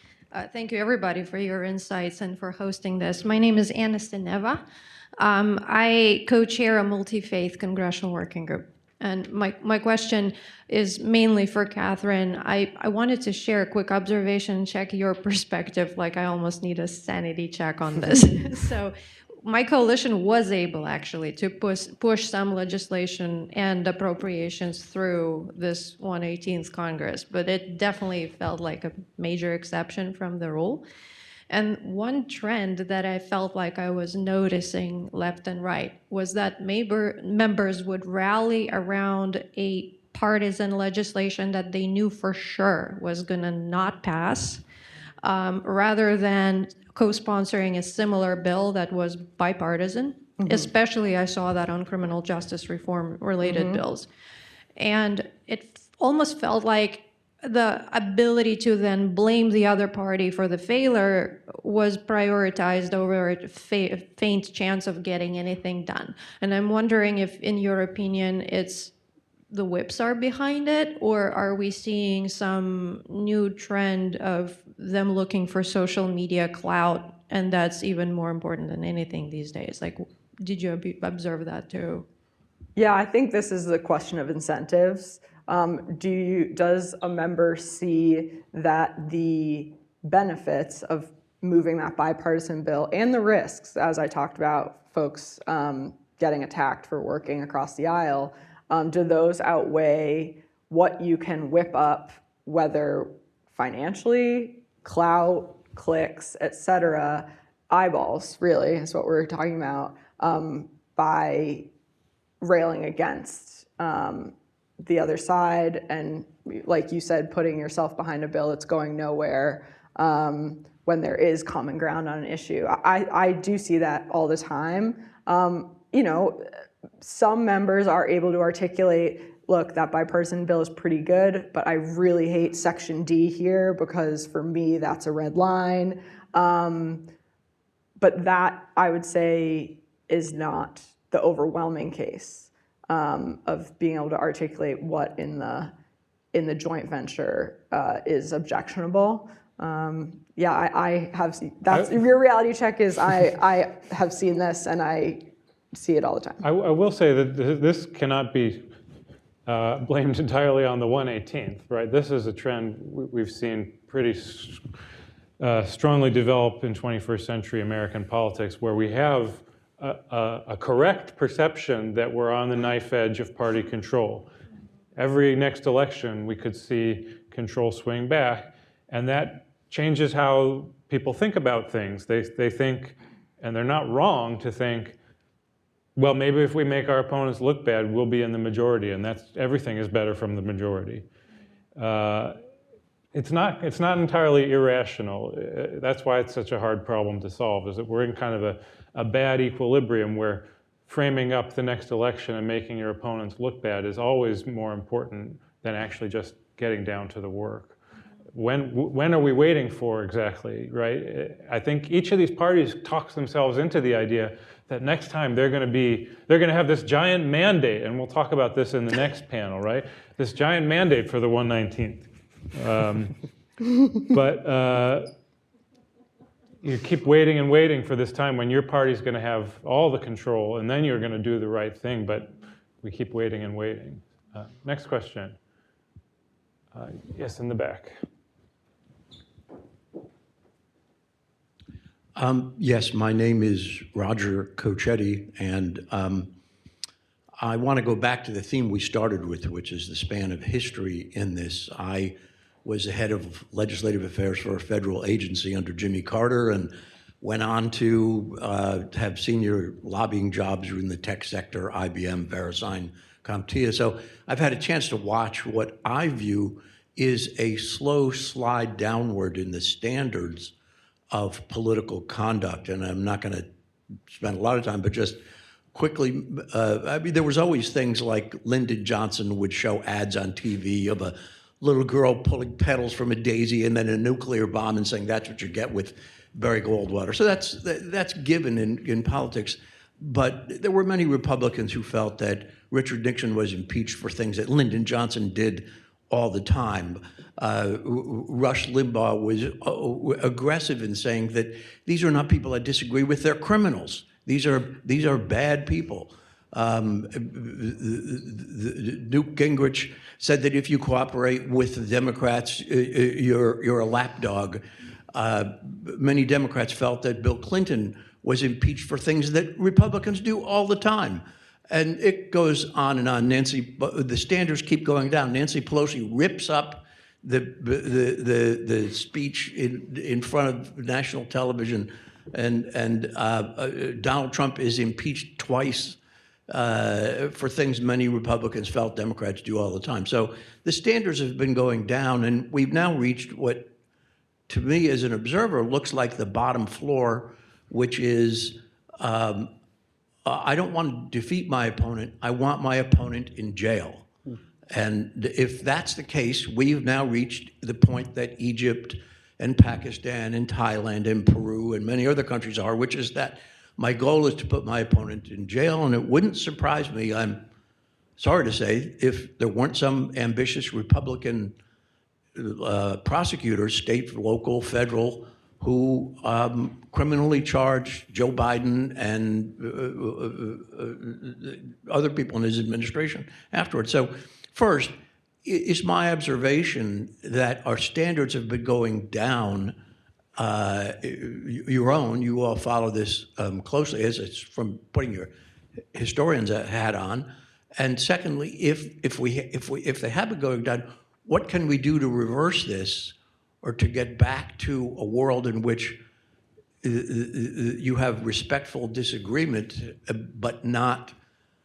Thank you, everybody, for your insights and for hosting this. My name is Anna Steneva. I co-chair a multi-faith congressional working group. And my question is mainly for Katherine. I wanted to share a quick observation, check your perspective, like I almost need a sanity check on this. So my coalition was able actually to push some legislation and appropriations through this 118th Congress, but it definitely felt like a major exception from the rule. And one trend that I felt like I was noticing left and right was that members would rally around a partisan legislation that they knew for sure was going to not pass, rather than co-sponsoring a similar bill that was bipartisan. Especially I saw that on criminal justice reform related bills. And it almost felt like the ability to then blame the other party for the failure was prioritized over a faint chance of getting anything done. And I'm wondering if, in your opinion, it's the whips are behind it, or are we seeing some new trend of them looking for social media clout, and that's even more important than anything these days? Like, did you observe that too? Yeah, I think this is a question of incentives. Does a member see that the benefits of moving that bipartisan bill and the risks, as I talked about, folks getting attacked for working across the aisle, do those outweigh what you can whip up, whether financially, clout, clicks, et cetera, eyeballs, really, is what we're talking about, by railing against the other side and, like you said, putting yourself behind a bill that's going nowhere when there is common ground on an issue. I do see that all the time. Some members are able to articulate, look, that bipartisan bill is pretty good, but I really hate Section D here because for me that's a red line. But that, I would say, is not the overwhelming case of being able to articulate what in the joint venture is objectionable. I have seen, that's your reality check is I have seen this and I see it all the time. I will say that this cannot be blamed entirely on the 118th, right? This is a trend we've seen pretty strongly develop in 21st century American politics, where we have a correct perception that we're on the knife edge of party control. Every next election, we could see control swing back, and that changes how people think about things. They think, and they're not wrong to think, well, maybe if we make our opponents look bad, we'll be in the majority, and everything is better from the majority. It's not entirely irrational. That's why it's such a hard problem to solve, is that we're in kind of a bad equilibrium where framing up the next election and making your opponents look bad is always more important than actually just getting down to the work. When are we waiting for exactly, right? I think each of these parties talks themselves into the idea that next time they're going to have this giant mandate, and we'll talk about this in the next panel, right? This giant mandate for the 119th. But you keep waiting and waiting for this time when your party's going to have all the control, and then you're going to do the right thing, but we keep waiting and waiting. Next question. Yes, in the back. Yes, my name is Roger Cochetti, and I want to go back to the theme we started with, which is the span of history in this. I was the head of legislative affairs for a federal agency under Jimmy Carter and went on to have senior lobbying jobs in the tech sector, IBM, VeriSign, CompTIA. So I've had a chance to watch what I view is a slow slide downward in the standards of political conduct. And I'm not going to spend a lot of time, but just quickly, I mean, there was always things like Lyndon Johnson would show ads on TV of a little girl pulling petals from a daisy and then a nuclear bomb and saying that's what you get with Barry Goldwater. So that's given in politics. But there were many Republicans who felt that Richard Nixon was impeached for things that Lyndon Johnson did all the time. Rush Limbaugh was aggressive in saying that these are not people I disagree with, they're criminals. These are bad people. Newt Gingrich said that if you cooperate with the Democrats, you're a lapdog. Many Democrats felt that Bill Clinton was impeached for things that Republicans do all the time. And it goes on and on. The standards keep going down. Nancy Pelosi rips up the speech in front of national television, and Donald Trump is impeached twice for things many Republicans felt Democrats do all the time. So the standards have been going down, and we've now reached what, to me as an observer, looks like the bottom floor, which is I don't want to defeat my opponent. I want my opponent in jail. And if that's the case, we've now reached the point that Egypt and Pakistan and Thailand and Peru and many other countries are, which is that my goal is to put my opponent in jail. And it wouldn't surprise me, I'm sorry to say, if there weren't some ambitious Republican prosecutors, state, local, federal, who criminally charged Joe Biden and other people in his administration afterwards. So first, it's my observation that our standards have been going down. You all follow this closely, as it's from putting your historian's hat on. And secondly, if they have been going down, what can we do to reverse this, or to get back to a world in which you have respectful disagreement, but not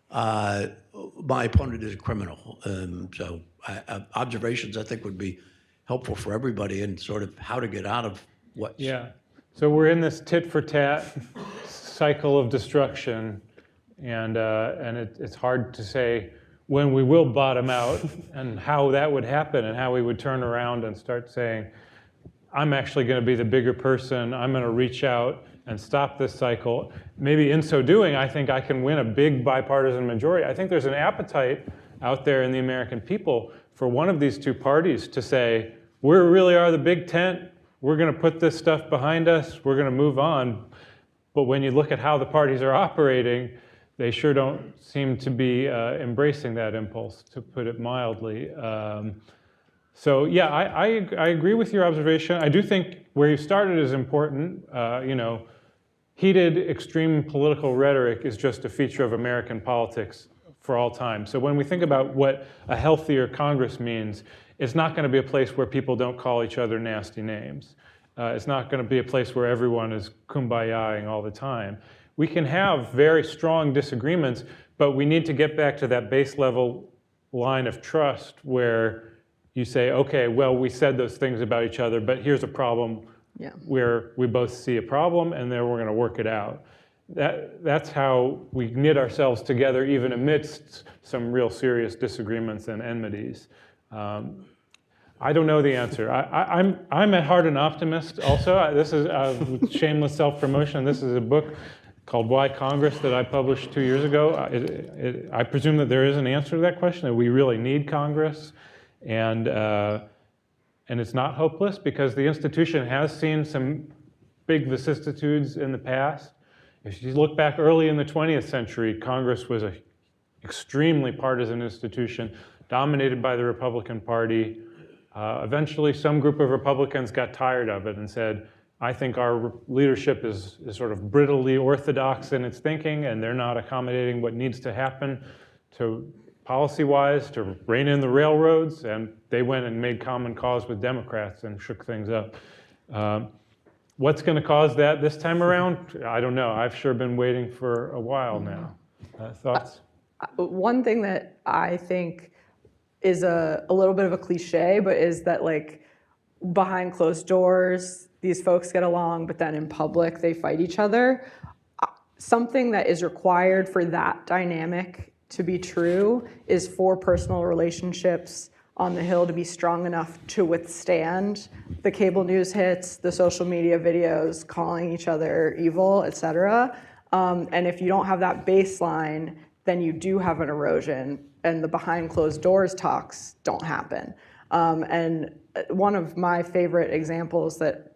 my opponent is a criminal. So observations, I think, would be helpful for everybody, and sort of how to get out of what. Yeah. So we're in this tit for tat cycle of destruction, and it's hard to say when we will bottom out and how that would happen, and how we would turn around and start saying, I'm actually going to be the bigger person. I'm going to reach out and stop this cycle. Maybe in so doing, I think I can win a big bipartisan majority. I think there's an appetite out there in the American people for one of these two parties to say, we really are the big tent. We're going to put this stuff behind us. We're going to move on. But when you look at how the parties are operating, they sure don't seem to be embracing that impulse, to put it mildly. So yeah, I agree with your observation. I do think where you started is important. Heated, extreme political rhetoric is just a feature of American politics for all time. So when we think about what a healthier Congress means, it's not going to be a place where people don't call each other nasty names. It's not going to be a place where everyone is kumbaya-ing all the time. We can have very strong disagreements, but we need to get back to that base level line of trust where you say, okay, well, we said those things about each other, but here's a problem where we both see a problem, and then we're going to work it out. That's how we knit ourselves together, even amidst some real serious disagreements and enmities. I don't know the answer. I'm at heart an optimist also. This is shameless self-promotion. This is a book called Why Congress that I published 2 years ago. I presume that there is an answer to that question, that we really need Congress. And it's not hopeless, because the institution has seen some big vicissitudes in the past. If you look back early in the 20th century, Congress was an extremely partisan institution, dominated by the Republican Party. Eventually, some group of Republicans got tired of it and said, I think our leadership is sort of brittly orthodox in its thinking, and they're not accommodating what needs to happen to policy-wise to rein in the railroads, and they went and made common cause with Democrats and shook things up. What's going to cause that this time around? I don't know. I've sure been waiting for a while now. Thoughts? One thing that I think is a little bit of a cliche, but is that, like, behind closed doors, these folks get along, but then in public they fight each other. Something that is required for that dynamic to be true is for personal relationships on the Hill to be strong enough to withstand the cable news hits, the social media videos calling each other evil, et cetera. And if you don't have that baseline, then you do have an erosion, and the behind closed doors talks don't happen. And one of my favorite examples that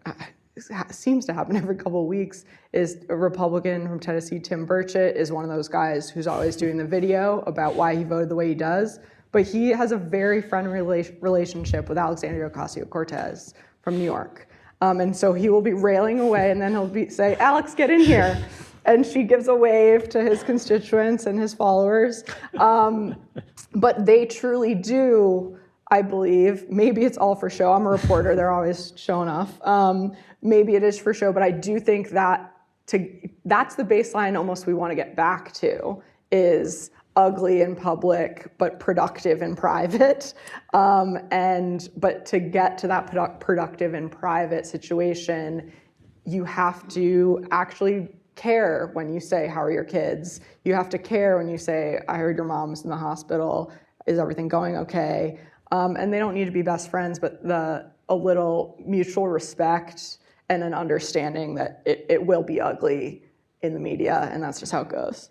seems to happen every couple of weeks is a Republican from Tennessee, Tim Burchett, is one of those guys who's always doing the video about why he voted the way he does. But he has a very friendly relationship with Alexandria Ocasio-Cortez from New York. And so he will be railing away, and then he'll say, Alex, get in here. And she gives a wave to his constituents and his followers. But they truly do, I believe, maybe it's all for show. I'm a reporter, they're always showing off. Maybe it is for show, but I do think that that's the baseline almost we want to get back to, is ugly in public, but productive in private. But to get to that productive in private situation, you have to actually care when you say, how are your kids? You have to care when you say, I heard your mom's in the hospital. Is everything going okay? And they don't need to be best friends, but a little mutual respect and an understanding that it will be ugly in the media, and that's just how it goes.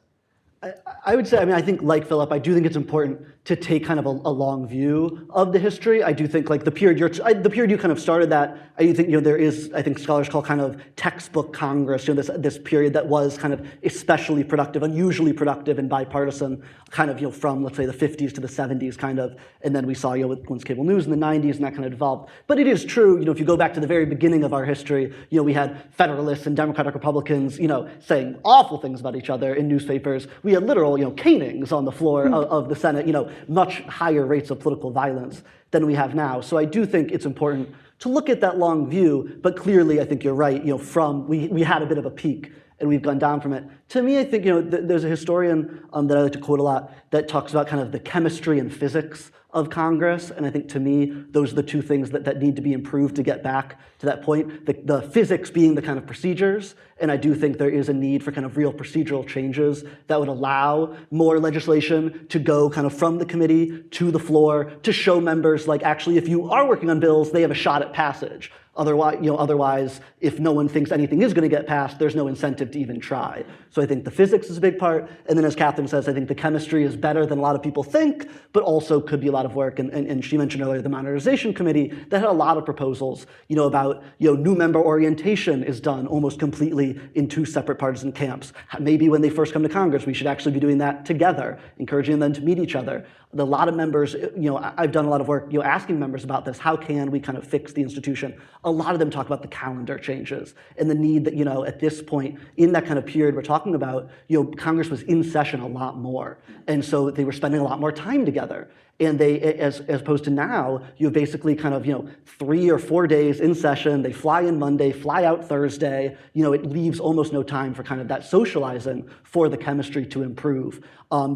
I would say, I think like Philip, I do think it's important to take kind of a long view of the history. I do think like the period you kind of started that, I think, there is, I think scholars call kind of textbook Congress, this period that was kind of especially productive, unusually productive and bipartisan, kind of, from, let's say, the 50s to the 70s kind of, and then we saw, once cable news in the 90s and that kind of developed. But it is true, if you go back to the very beginning of our history, we had Federalists and Democratic Republicans, saying awful things about each other in newspapers. We had literal, canings on the floor of the Senate, much higher rates of political violence than we have now. So I do think it's important to look at that long view, but clearly I think you're right, we had a bit of a peak and we've gone down from it. To me, I think, there's a historian that I like to quote a lot that talks about kind of the chemistry and physics of Congress, and I think to me, those are the two things that need to be improved to get back to that point. The physics being the kind of procedures, and I do think there is a need for kind of real procedural changes that would allow more legislation to go kind of from the committee to the floor to show members, like, actually, if you are working on bills, they have a shot at passage. Otherwise, if no one thinks anything is going to get passed, there's no incentive to even try. So I think the physics is a big part, and then as Katherine says, I think the chemistry is better than a lot of people think, but also could be a lot of work. And she mentioned earlier the modernization committee that had a lot of proposals, about new member orientation is done almost completely in two separate partisan camps. Maybe when they first come to Congress, we should actually be doing that together, encouraging them to meet each other. A lot of members, I've done a lot of work, asking members about this. How can we kind of fix the institution? A lot of them talk about the calendar changes and the need that, at this point, in that kind of period we're talking about, Congress was in session a lot more. And so they were spending a lot more time together. And they, as opposed to now, you have basically kind of, 3 or 4 days in session. They fly in Monday, fly out Thursday. It leaves almost no time for kind of that socializing for the chemistry to improve.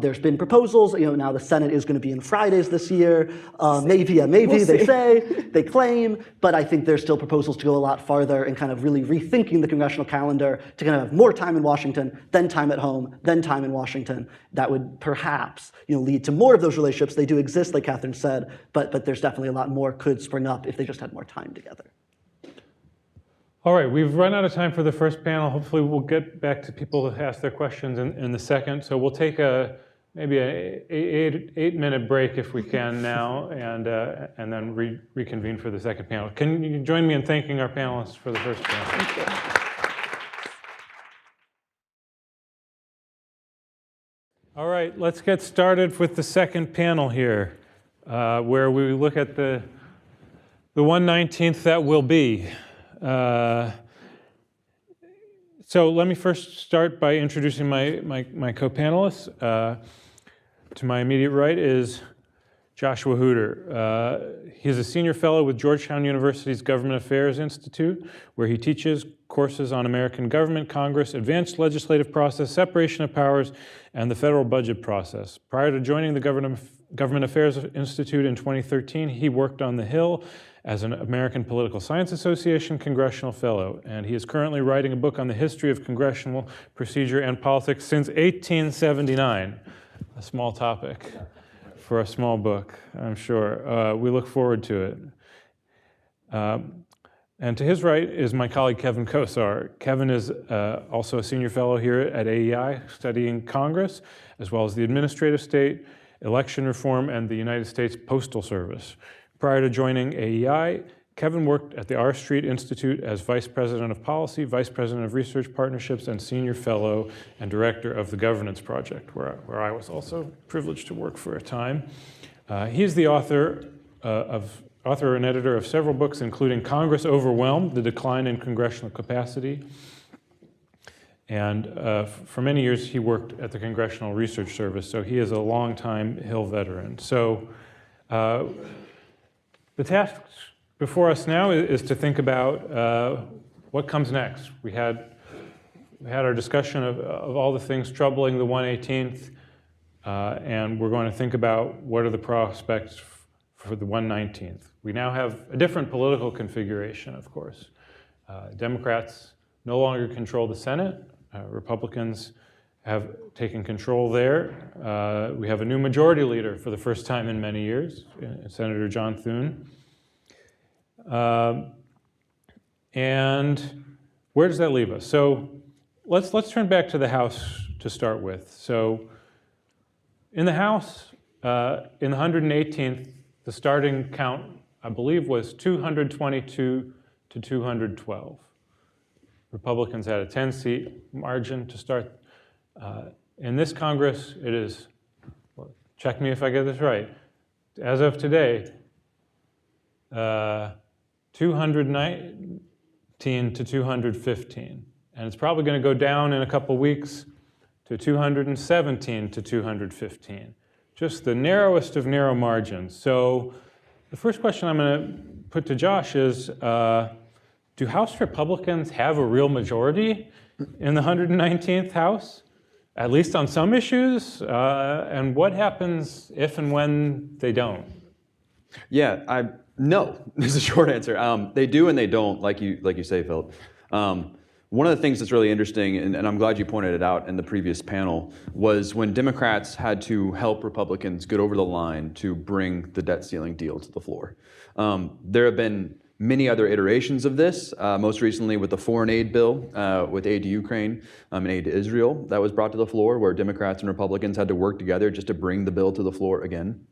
There's been proposals. Now the Senate is going to be in Fridays this year. Maybe we'll they say, they claim. But I think there's still proposals to go a lot farther and kind of really rethinking the congressional calendar to kind of have more time in Washington, then time at home, then time in Washington. That would perhaps, lead to more of those relationships. They do exist, like Katherine said, but there's definitely a lot more could spring up if they just had more time together. All right, we've run out of time for the first panel. Hopefully we'll get back to people to ask their questions in the second. So we'll take maybe an 8-minute break if we can now, and then reconvene for the second panel. Can you join me in thanking our panelists for the first panel? Thank you. All right, let's get started with the second panel here, where we look at the 1/19 that will be. So let me first start by introducing my co-panelists. To my immediate right is Joshua Huder. He is a senior fellow with Georgetown University's Government Affairs Institute, where he teaches courses on American government, Congress, advanced legislative process, separation of powers, and the federal budget process. Prior to joining the Government Affairs Institute in 2013, he worked on the Hill as an American Political Science Association Congressional Fellow, and he is currently writing a book on the history of congressional procedure and politics since 1879. A small topic for a small book, I'm sure. We look forward to it. And to his right is my colleague, Kevin Kosar. Kevin is also a senior fellow here at AEI, studying Congress, as well as the administrative state, election reform, and the United States Postal Service. Prior to joining AEI, Kevin worked at the R Street Institute as Vice President of Policy, Vice President of Research Partnerships, and Senior Fellow and Director of the Governance Project, where I was also privileged to work for a time. He's the author and editor of several books, including Congress Overwhelmed: The Decline in Congressional Capacity. And for many years, he worked at the Congressional Research Service, so he is a longtime Hill veteran. So the task before us now is to think about what comes next. We had our discussion of all the things troubling the 118th, and we're going to think about what are the prospects for the 119th. We now have a different political configuration, of course. Democrats no longer control the Senate. Republicans have taken control there. We have a new majority leader for the first time in many years, Senator John Thune. And where does that leave us? So let's turn back to the House to start with. So in the House, in the 118th, the starting count, I believe, was 222 to 212. Republicans had a 10-seat margin to start. In this Congress, it is, well, check me if I get this right, as of today, 219 to 215. And it's probably going to go down in a couple weeks to 217 to 215. Just the narrowest of narrow margins. So the first question I'm going to put to Josh is, do House Republicans have a real majority in the 119th House, at least on some issues? And what happens if and when they don't? Yeah, no is the short answer. They do and they don't, like you say, Philip. One of the things that's really interesting, and I'm glad you pointed it out in the previous panel, was when Democrats had to help Republicans get over the line to bring the debt ceiling deal to the floor. There have been many other iterations of this, most recently with the foreign aid bill, with aid to Ukraine and aid to Israel that was brought to the floor, where Democrats and Republicans had to work together just to bring the bill to the floor again.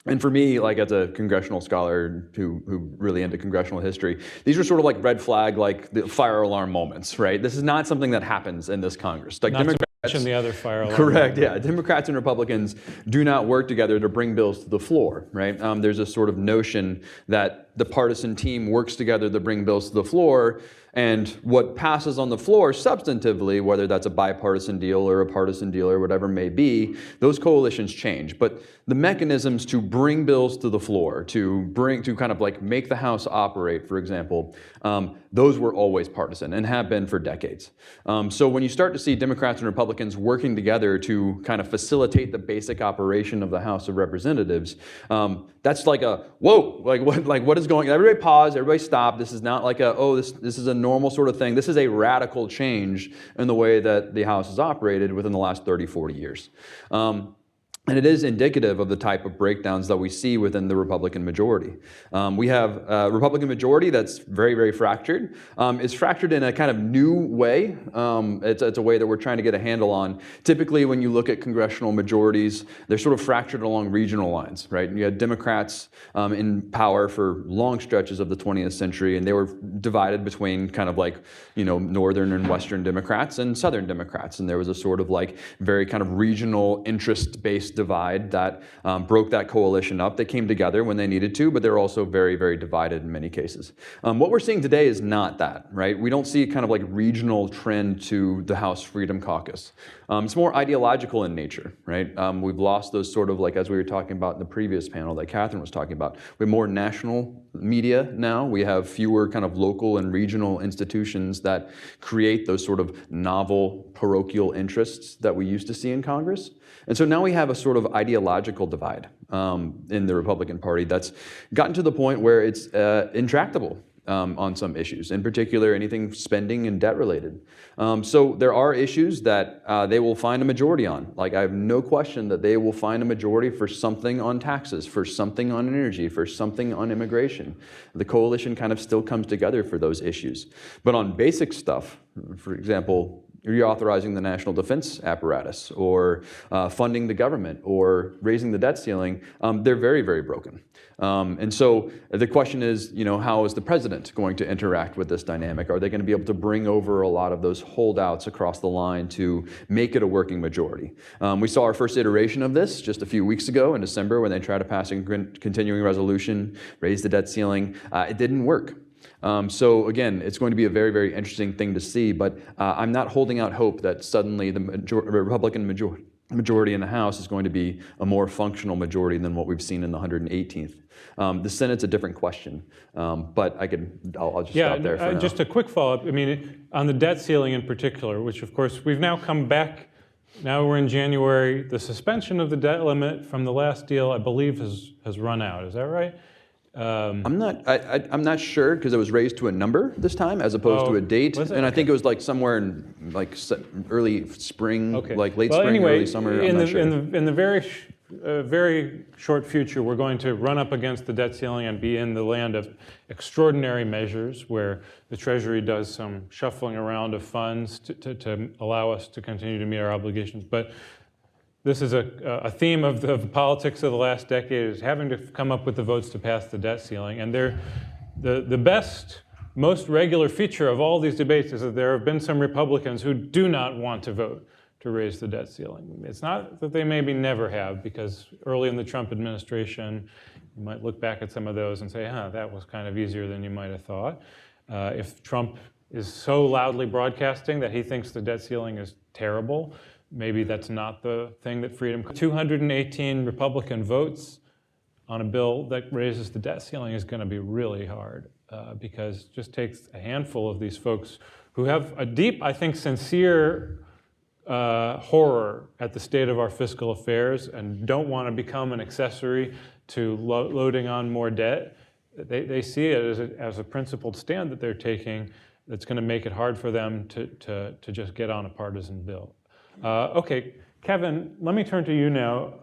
And for me, like as a congressional scholar who really into congressional history, these are sort of like red flag, like the fire alarm moments, right? This is not something that happens in this Congress. Like Not to mention the other fire alarm. Correct, yeah. Democrats and Republicans do not work together to bring bills to the floor, right? There's a sort of notion that the partisan team works together to bring bills to the floor, and what passes on the floor substantively, whether that's a bipartisan deal or a partisan deal or whatever it may be, those coalitions change. But the mechanisms to bring bills to the floor, to kind of like make the House operate, for example, those were always partisan and have been for decades. So when you start to see Democrats and Republicans working together to kind of facilitate the basic operation of the House of Representatives, that's like a, whoa, what is going on? Everybody pause, everybody stop. This is not like this is a normal sort of thing. This is a radical change in the way that the House has operated within the last 30, 40 years. And it is indicative of the type of breakdowns that we see within the Republican majority. We have a Republican majority that's very, very fractured. It's fractured in a kind of new way. It's a way that we're trying to get a handle on. Typically, when you look at congressional majorities, they're sort of fractured along regional lines, right? You had Democrats in power for long stretches of the 20th century, and they were divided between kind of like, Northern and Western Democrats and Southern Democrats. And there was a sort of like very kind of regional interest-based divide that broke that coalition up. They came together when they needed to, but they're also very, very divided in many cases. What we're seeing today is not that, right? We don't see a kind of like regional trend to the House Freedom Caucus. It's more ideological in nature, right? We've lost those sort of like, as we were talking about in the previous panel that Katherine was talking about, we have more national media now. We have fewer kind of local and regional institutions that create those sort of novel parochial interests that we used to see in Congress. And so now we have a sort of ideological divide in the Republican Party that's gotten to the point where it's intractable on some issues, in particular anything spending and debt related. So there are issues that they will find a majority on. Like I have no question that they will find a majority for something on taxes, for something on energy, for something on immigration. The coalition kind of still comes together for those issues. But on basic stuff, for example, reauthorizing the national defense apparatus, or funding the government, or raising the debt ceiling, they're very, very broken. And so the question is, how is the president going to interact with this dynamic? Are they going to be able to bring over a lot of those holdouts across the line to make it a working majority? We saw our first iteration of this just a few weeks ago in December when they tried to pass a continuing resolution, raise the debt ceiling. It didn't work. So again, it's going to be a very, very interesting thing to see, but I'm not holding out hope that suddenly the Republican majority in the House is going to be a more functional majority than what we've seen in the 118th. The Senate's a different question, but I'll just stop there for now. Just a quick follow-up. I mean, on the debt ceiling in particular, which of course we've now come back. Now we're in January. The suspension of the debt limit from the last deal, I believe, has run out. Is that right? I'm not sure, because it was raised to a number this time as opposed to a date, and I think it was like somewhere in like early spring, like late spring, anyway, early summer. In I'm not sure. In the very short future, we're going to run up against the debt ceiling and be in the land of extraordinary measures, where the Treasury does some shuffling around of funds to allow us to continue to meet our obligations, but. This is a theme of the politics of the last decade, is having to come up with the votes to pass the debt ceiling. And the best, most regular feature of all these debates is that there have been some Republicans who do not want to vote to raise the debt ceiling. It's not that they maybe never have, because early in the Trump administration, you might look back at some of those and say, that was kind of easier than you might have thought. If Trump is so loudly broadcasting that he thinks the debt ceiling is terrible, maybe that's not the thing that freed him. 218 Republican votes on a bill that raises the debt ceiling is going to be really hard, because it just takes a handful of these folks who have a deep, I think, sincere horror at the state of our fiscal affairs and don't want to become an accessory to loading on more debt. They see it as a principled stand that they're taking that's going to make it hard for them to just get on a partisan bill. Okay, Kevin, let me turn to you now.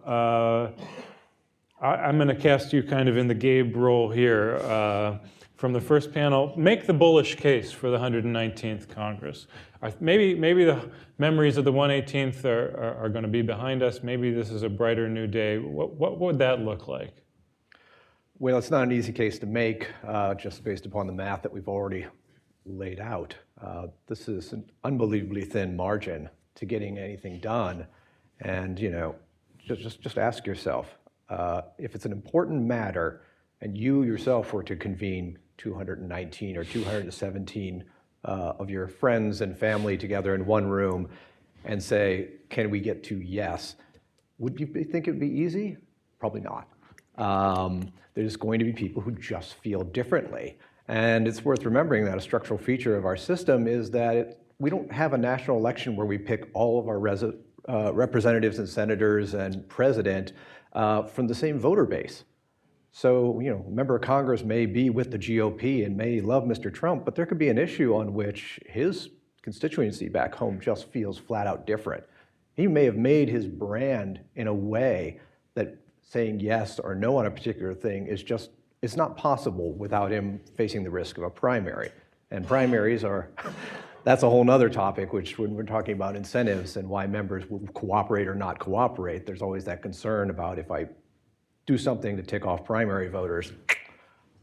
I'm going to cast you kind of in the Gabe role here. From the first panel, make the bullish case for the 119th Congress. Maybe the memories of the 118th are going to be behind us. Maybe this is a brighter new day. What would that look like? Well, it's not an easy case to make, just based upon the math that we've already laid out. This is an unbelievably thin margin to getting anything done. And just ask yourself, if it's an important matter and you yourself were to convene 219 or 217 of your friends and family together in one room and say, can we get to yes? Would you think it would be easy? Probably not. There's going to be people who just feel differently. And it's worth remembering that a structural feature of our system is that we don't have a national election where we pick all of our representatives and senators and president from the same voter base. So, a member of Congress may be with the GOP and may love Mr. Trump, but there could be an issue on which his constituency back home just feels flat out different. He may have made his brand in a way that saying yes or no on a particular thing it's not possible without him facing the risk of a primary. And primaries that's a whole nother topic, which when we're talking about incentives and why members will cooperate or not cooperate, there's always that concern about if I do something to tick off primary voters,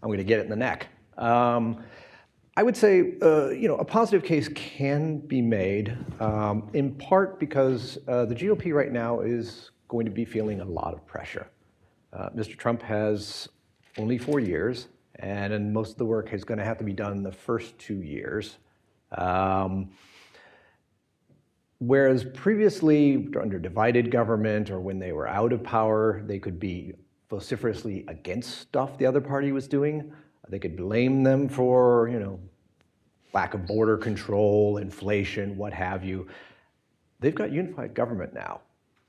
I'm going to get it in the neck. I would say, a positive case can be made, in part because the GOP right now is going to be feeling a lot of pressure. Mr. Trump has only 4 years, and most of the work is going to have to be done in the first 2 years. Whereas previously, under divided government or when they were out of power, they could be vociferously against stuff the other party was doing. They could blame them for, lack of border control, inflation, what have you. They've got unified government now,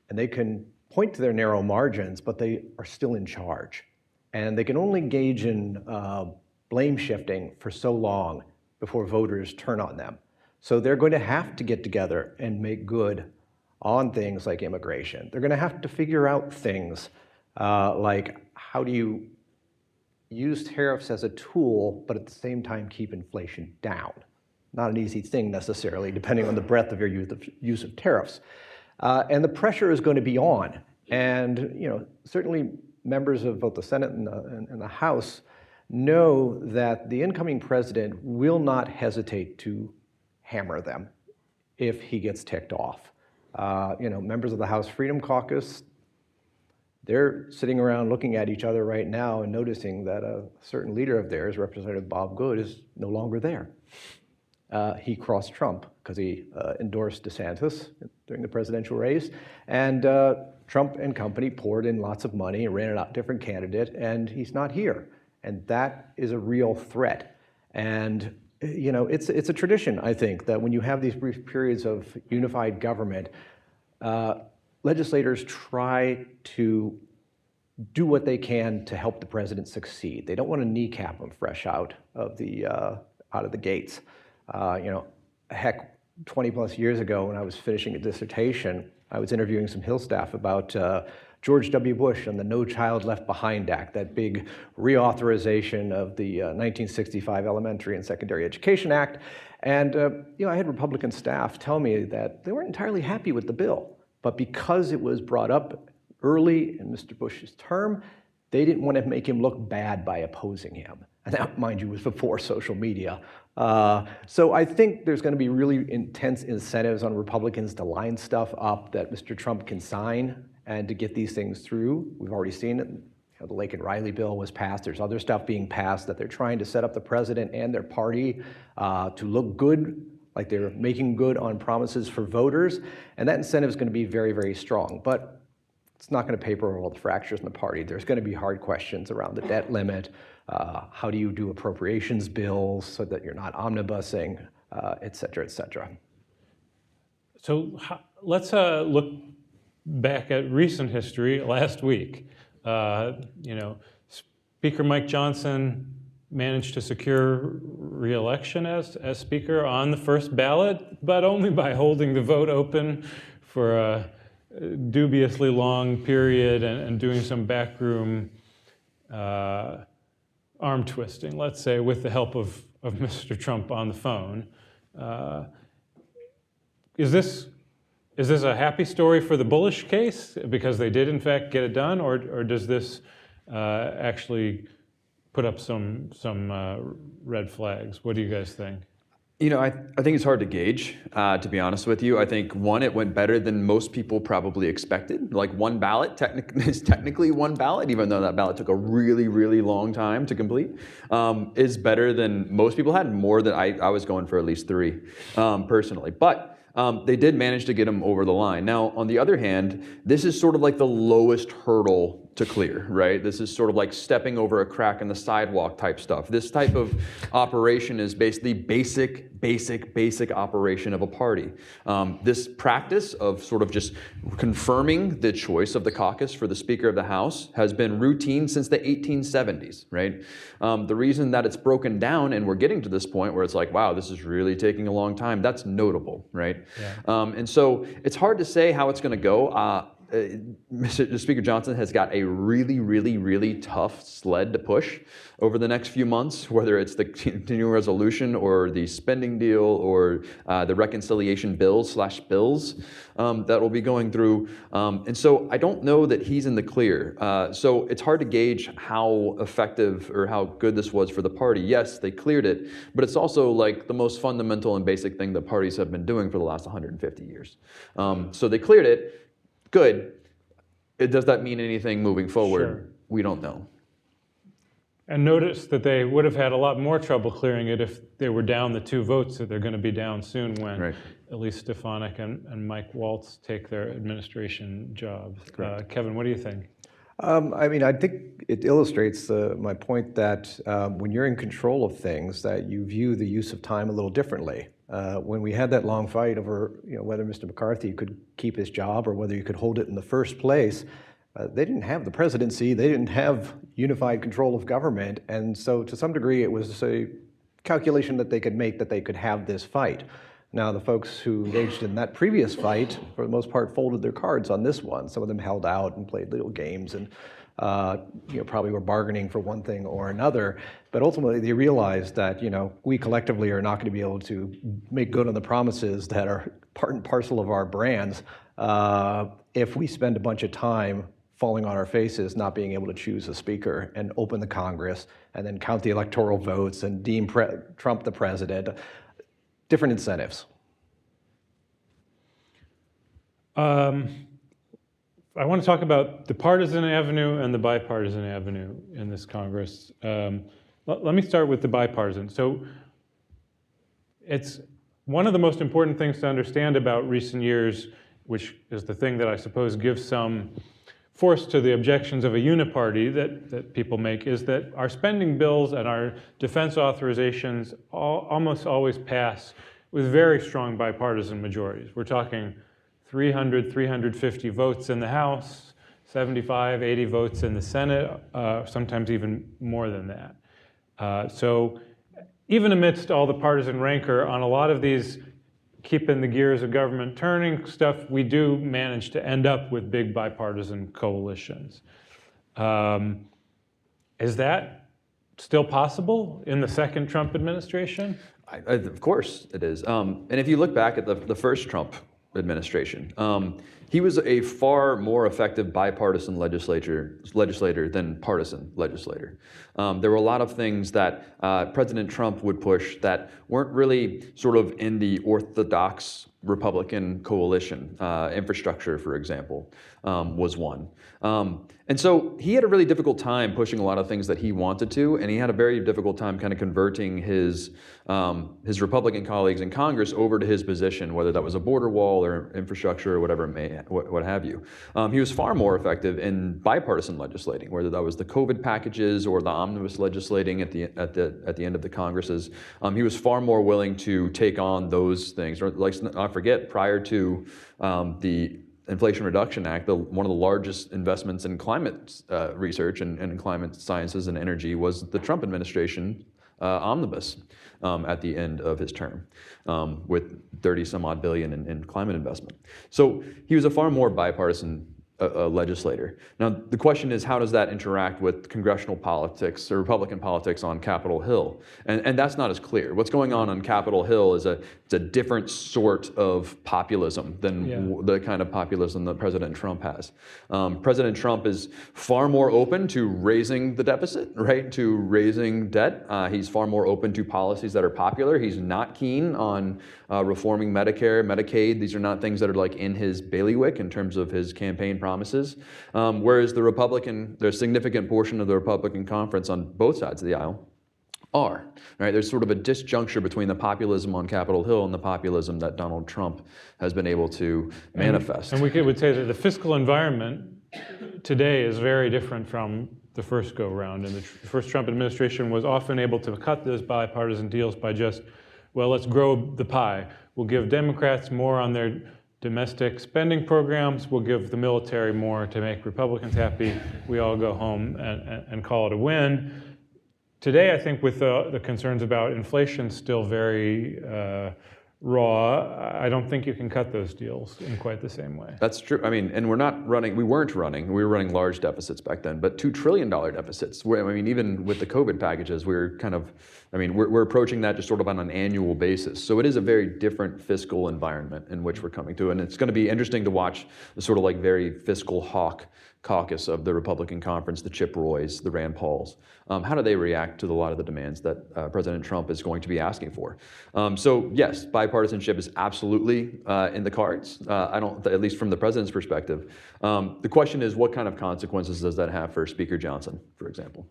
and they can point to their narrow margins, but they are still in charge. And they can only engage in blame shifting for so long before voters turn on them. So they're going to have to get together and make good on things like immigration. They're going to have to figure out things like how do you use tariffs as a tool, but at the same time keep inflation down. not an easy thing necessarily, depending on the breadth of your use of tariffs. And the pressure is going to be on. And certainly members of both the Senate and the House know that the incoming president will not hesitate to hammer them if he gets ticked off. Members of the House Freedom Caucus, they're sitting around looking at each other right now and noticing that a certain leader of theirs, Representative Bob Good, is no longer there. He crossed Trump because he endorsed DeSantis during the presidential race. And Trump and company poured in lots of money and ran a different candidate, and he's not here. And that is a real threat. And it's a tradition, I think, that when you have these brief periods of unified government, legislators try to do what they can to help the president succeed. They don't want to kneecap him fresh out of the gates. Heck, 20 plus years ago when I was finishing a dissertation, I was interviewing some Hill staff about George W. Bush and the No Child Left Behind Act, that big reauthorization of the 1965 Elementary and Secondary Education Act. And I had Republican staff tell me that they weren't entirely happy with the bill, but because it was brought up early in Mr. Bush's term, they didn't want to make him look bad by opposing him. And that, mind you, was before social media. So I think there's going to be really intense incentives on Republicans to line stuff up that Mr. Trump can sign and to get these things through. We've already seen it. The Lake and Riley bill was passed. There's other stuff being passed that they're trying to set up the president and their party to look good, like they're making good on promises for voters. And that incentive is going to be very, very strong. But it's not going to paper over all the fractures in the party. There's going to be hard questions around the debt limit. How do you do appropriations bills so that you're not omnibusing, et cetera, et cetera. So let's look back at recent history last week. Speaker Mike Johnson managed to secure re-election as Speaker on the first ballot, but only by holding the vote open for a dubiously long period and doing some backroom arm twisting, let's say, with the help of Mr. Trump on the phone. Is this a happy story for the bullish case because they did in fact get it done, or does this actually put up some red flags? What do you guys think? I think it's hard to gauge, to be honest with you. I think, one, it went better than most people probably expected. Like one ballot is technically one ballot, even though that ballot took a really, really long time to complete, is better than most people had, more than I was going for at least 3 personally. But they did manage to get them over the line. Now, on the other hand, this is sort of like the lowest hurdle to clear, right? This is sort of like stepping over a crack in the sidewalk type stuff. This type of operation is basically basic operation of a party. This practice of sort of just confirming the choice of the caucus for the Speaker of the House has been routine since the 1870s, right? The reason that it's broken down and we're getting to this point where it's like, wow, this is really taking a long time, that's notable, right? Yeah. And so it's hard to say how it's going to go. Mr. Speaker Johnson has got a really tough sled to push over the next few months, whether it's the continuing resolution or the spending deal or the reconciliation bills that will be going through. And so I don't know that he's in the clear. So it's hard to gauge how effective or how good this was for the party. Yes, they cleared it, but it's also like the most fundamental and basic thing that parties have been doing for the last 150 years. So they cleared it. Good. Does that mean anything moving forward? Sure. We don't know. And notice that they would have had a lot more trouble clearing it if they were down the 2 votes that they're going to be down soon when Elise Stefanik and Mike Waltz take their administration jobs. Kevin, what do you think? I think it illustrates my point that when you're in control of things, that you view the use of time a little differently. When we had that long fight over whether Mr. McCarthy could keep his job or whether he could hold it in the first place, they didn't have the presidency, they didn't have unified control of government, and so to some degree it was a calculation that they could make that they could have this fight. Now the folks who engaged in that previous fight, for the most part, folded their cards on this one. Some of them held out and played little games and probably were bargaining for one thing or another, but ultimately they realized that we collectively are not going to be able to make good on the promises that are part and parcel of our brands if we spend a bunch of time falling on our faces, not being able to choose a speaker and open the Congress and then count the electoral votes and deem Trump the president. Different incentives. I want to talk about the partisan avenue and the bipartisan avenue in this Congress. Let me start with the bipartisan. So it's one of the most important things to understand about recent years, which is the thing that I suppose gives some force to the objections of a uniparty that people make, is that our spending bills and our defense authorizations almost always pass with very strong bipartisan majorities. We're talking 300, 350 votes in the House, 75, 80 votes in the Senate, sometimes even more than that. So even amidst all the partisan rancor on a lot of these keeping the gears of government turning stuff, we do manage to end up with big bipartisan coalitions. Is that still possible in the second Trump administration? Of course it is. And if you look back at the first Trump administration, he was a far more effective bipartisan legislator than partisan legislator. There were a lot of things that President Trump would push that weren't really sort of in the orthodox Republican coalition. Infrastructure, for example, was one. And so he had a really difficult time pushing a lot of things that he wanted to, and he had a very difficult time kind of converting his Republican colleagues in Congress over to his position, whether that was a border wall or infrastructure or whatever it may, what have you. He was far more effective in bipartisan legislating, whether that was the COVID packages or the omnibus legislating at the end of the Congresses. He was far more willing to take on those things. Or let's not forget, prior to the Inflation Reduction Act, one of the largest investments in climate research and climate sciences and energy was the Trump administration omnibus at the end of his term, with 30 some odd billion in climate investment. So he was a far more bipartisan legislator. Now, the question is, how does that interact with congressional politics or Republican politics on Capitol Hill? And that's not as clear. What's going on Capitol Hill is it's a different sort of populism than the kind of populism that President Trump has. President Trump is far more open to raising the deficit, right? To raising debt. He's far more open to policies that are popular. He's not keen on reforming Medicare, Medicaid. These are not things that are like in his bailiwick in terms of his campaign promises. Whereas there's a significant portion of the Republican conference on both sides of the aisle are, right? There's sort of a disjuncture between the populism on Capitol Hill and the populism that Donald Trump has been able to manifest. And we would say that the fiscal environment today is very different from the first go-round. And the first Trump administration was often able to cut those bipartisan deals by just, well, let's grow the pie. We'll give Democrats more on their domestic spending programs. We'll give the military more to make Republicans happy. We all go home and call it a win. Today, I think with the concerns about inflation still very raw, I don't think you can cut those deals in quite the same way. That's true. I mean, and we were running large deficits back then, but $2 trillion deficits. Even with the COVID packages, we're approaching that just sort of on an annual basis. So it is a very different fiscal environment in which we're coming to. And it's going to be interesting to watch the sort of like very fiscal hawk caucus of the Republican conference, the Chip Roys, the Rand Pauls. How do they react to a lot of the demands that President Trump is going to be asking for? So yes, bipartisanship is absolutely in the cards, at least from the president's perspective. The question is, what kind of consequences does that have for Speaker Johnson, for example?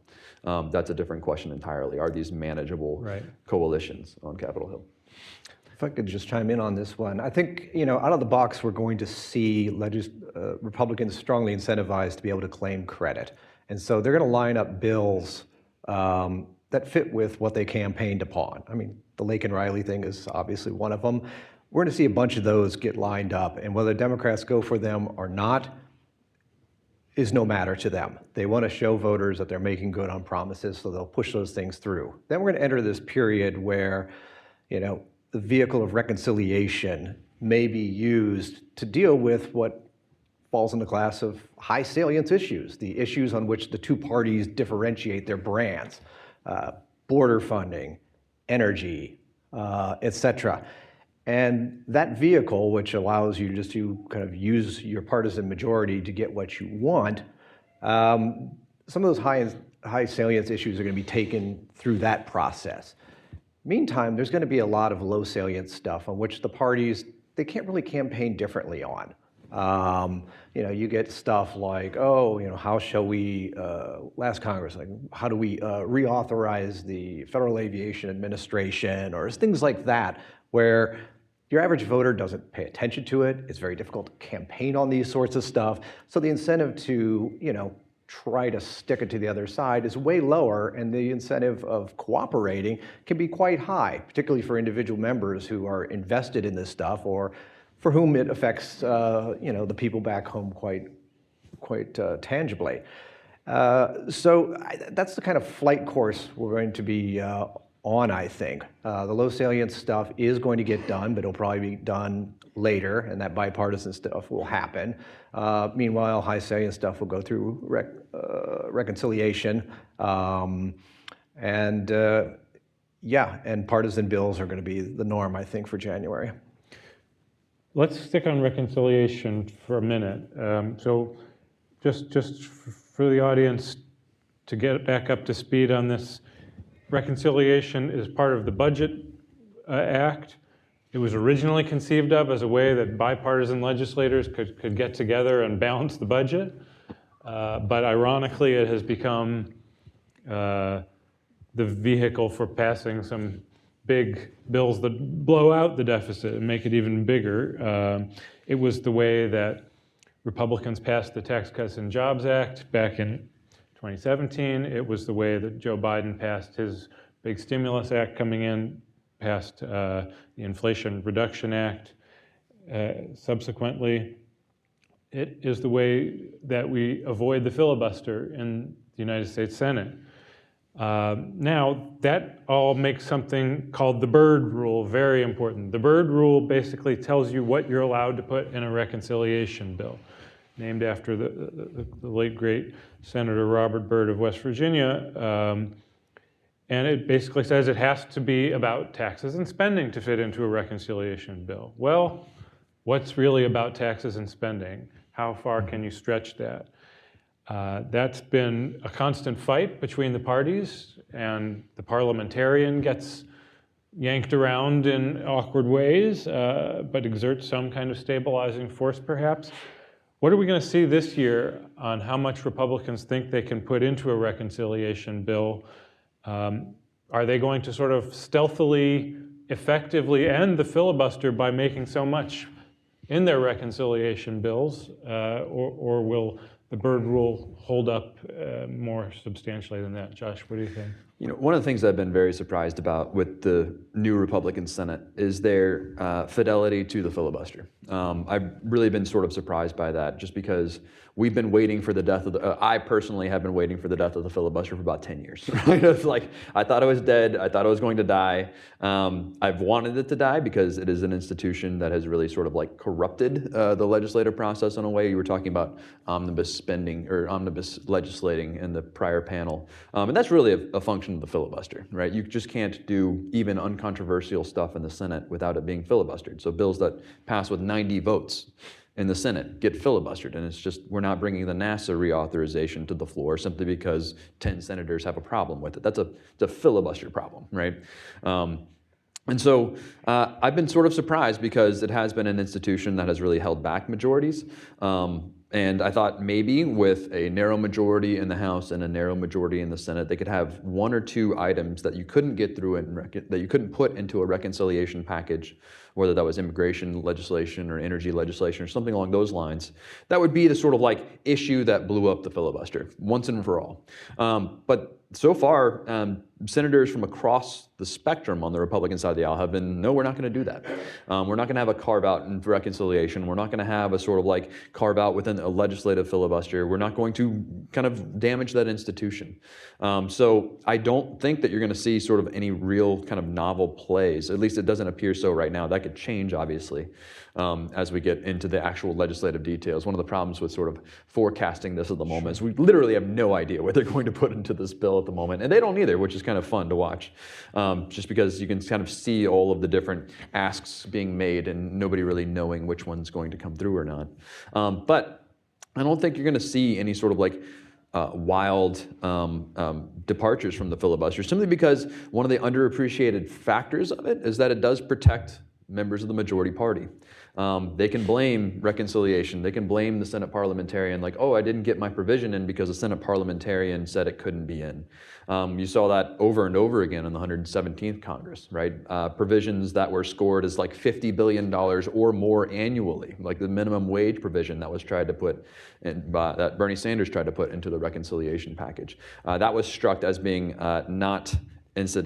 That's a different question entirely. Are these manageable coalitions on Capitol Hill? If I could just chime in on this one, I think, out of the box, we're going to see Republicans strongly incentivized to be able to claim credit. And so they're going to line up bills that fit with what they campaigned upon. I mean, the Lake and Riley thing is obviously one of them. We're going to see a bunch of those get lined up, and whether Democrats go for them or not is no matter to them. They want to show voters that they're making good on promises, so they'll push those things through. Then we're going to enter this period where, the vehicle of reconciliation may be used to deal with what falls in the class of high salience issues, the issues on which the two parties differentiate their brands, border funding, energy, et cetera. And that vehicle, which allows you just to kind of use your partisan majority to get what you want, some of those high salience issues are going to be taken through that process. Meantime, there's going to be a lot of low salience stuff on which the parties, they can't really campaign differently on. You get stuff like, how shall we, last Congress, like, how do we reauthorize the Federal Aviation Administration, or things like that, where your average voter doesn't pay attention to it. It's very difficult to campaign on these sorts of stuff. So the incentive to, try to stick it to the other side is way lower, and the incentive of cooperating can be quite high, particularly for individual members who are invested in this stuff, or for whom it affects, the people back home quite tangibly. So that's the kind of flight course we're going to be on, I think. The low salience stuff is going to get done, but it'll probably be done later, and that bipartisan stuff will happen. Meanwhile, high salience stuff will go through reconciliation. And partisan bills are going to be the norm, I think, for January. Let's stick on reconciliation for a minute. So just for the audience to get back up to speed on this, reconciliation is part of the Budget Act. It was originally conceived of as a way that bipartisan legislators could get together and balance the budget. But ironically, it has become the vehicle for passing some big bills that blow out the deficit and make it even bigger. It was the way that Republicans passed the Tax Cuts and Jobs Act back in 2017. It was the way that Joe Biden passed his big stimulus act coming in, passed the Inflation Reduction Act subsequently. It is the way that we avoid the filibuster in the United States Senate. Now, that all makes something called the Byrd Rule very important. The Byrd Rule basically tells you what you're allowed to put in a reconciliation bill, named after the late, great Senator Robert Byrd of West Virginia. And it basically says it has to be about taxes and spending to fit into a reconciliation bill. Well, what's really about taxes and spending? How far can you stretch that? That's been a constant fight between the parties, and the parliamentarian gets yanked around in awkward ways, but exerts some kind of stabilizing force, perhaps. What are we going to see this year on how much Republicans think they can put into a reconciliation bill? Are they going to sort of stealthily, effectively end the filibuster by making so much in their reconciliation bills, or will the Byrd Rule hold up more substantially than that? Josh, what do you think? One of the things I've been very surprised about with the new Republican Senate is their fidelity to the filibuster. I've really been sort of surprised by that, just because we've been waiting for the death of I personally have been waiting for the death of the filibuster for about 10 years. Right? It's like, I thought it was dead. I thought it was going to die. I've wanted it to die because it is an institution that has really sort of like corrupted the legislative process in a way. You were talking about omnibus spending or omnibus legislating in the prior panel. And that's really a function of the filibuster, right? You just can't do even uncontroversial stuff in the Senate without it being filibustered. So bills that pass with 90 votes in the Senate get filibustered, and it's just, we're not bringing the NASA reauthorization to the floor simply because 10 senators have a problem with it. It's a filibuster problem, right? And so I've been sort of surprised because it has been an institution that has really held back majorities. And I thought maybe with a narrow majority in the House and a narrow majority in the Senate, they could have one or two items that you couldn't get through that you couldn't put into a reconciliation package, whether that was immigration legislation or energy legislation or something along those lines. That would be the sort of like issue that blew up the filibuster once and for all. But so far, senators from across the spectrum on the Republican side of the aisle have been, no, we're not going to do that. We're not going to have a carve out in reconciliation. We're not going to have a sort of like carve out within a legislative filibuster. We're not going to kind of damage that institution. So I don't think that you're going to see sort of any real kind of novel plays. At least it doesn't appear so right now. That could change, obviously, as we get into the actual legislative details. One of the problems with sort of forecasting this at the moment is we literally have no idea what they're going to put into this bill at the moment. And they don't either, which is kind of fun to watch, just because you can kind of see all of the different asks being made and nobody really knowing which one's going to come through or not. But I don't think you're going to see any sort of like wild departures from the filibuster, simply because one of the underappreciated factors of it is that it does protect members of the majority party. They can blame reconciliation. They can blame the Senate parliamentarian, like, oh, I didn't get my provision in because the Senate parliamentarian said it couldn't be in. You saw that over and over again in the 117th Congress, right? Provisions that were scored as like $50 billion or more annually, like the minimum wage provision that was tried to put in, that Bernie Sanders tried to put into the reconciliation package. That was struck as being not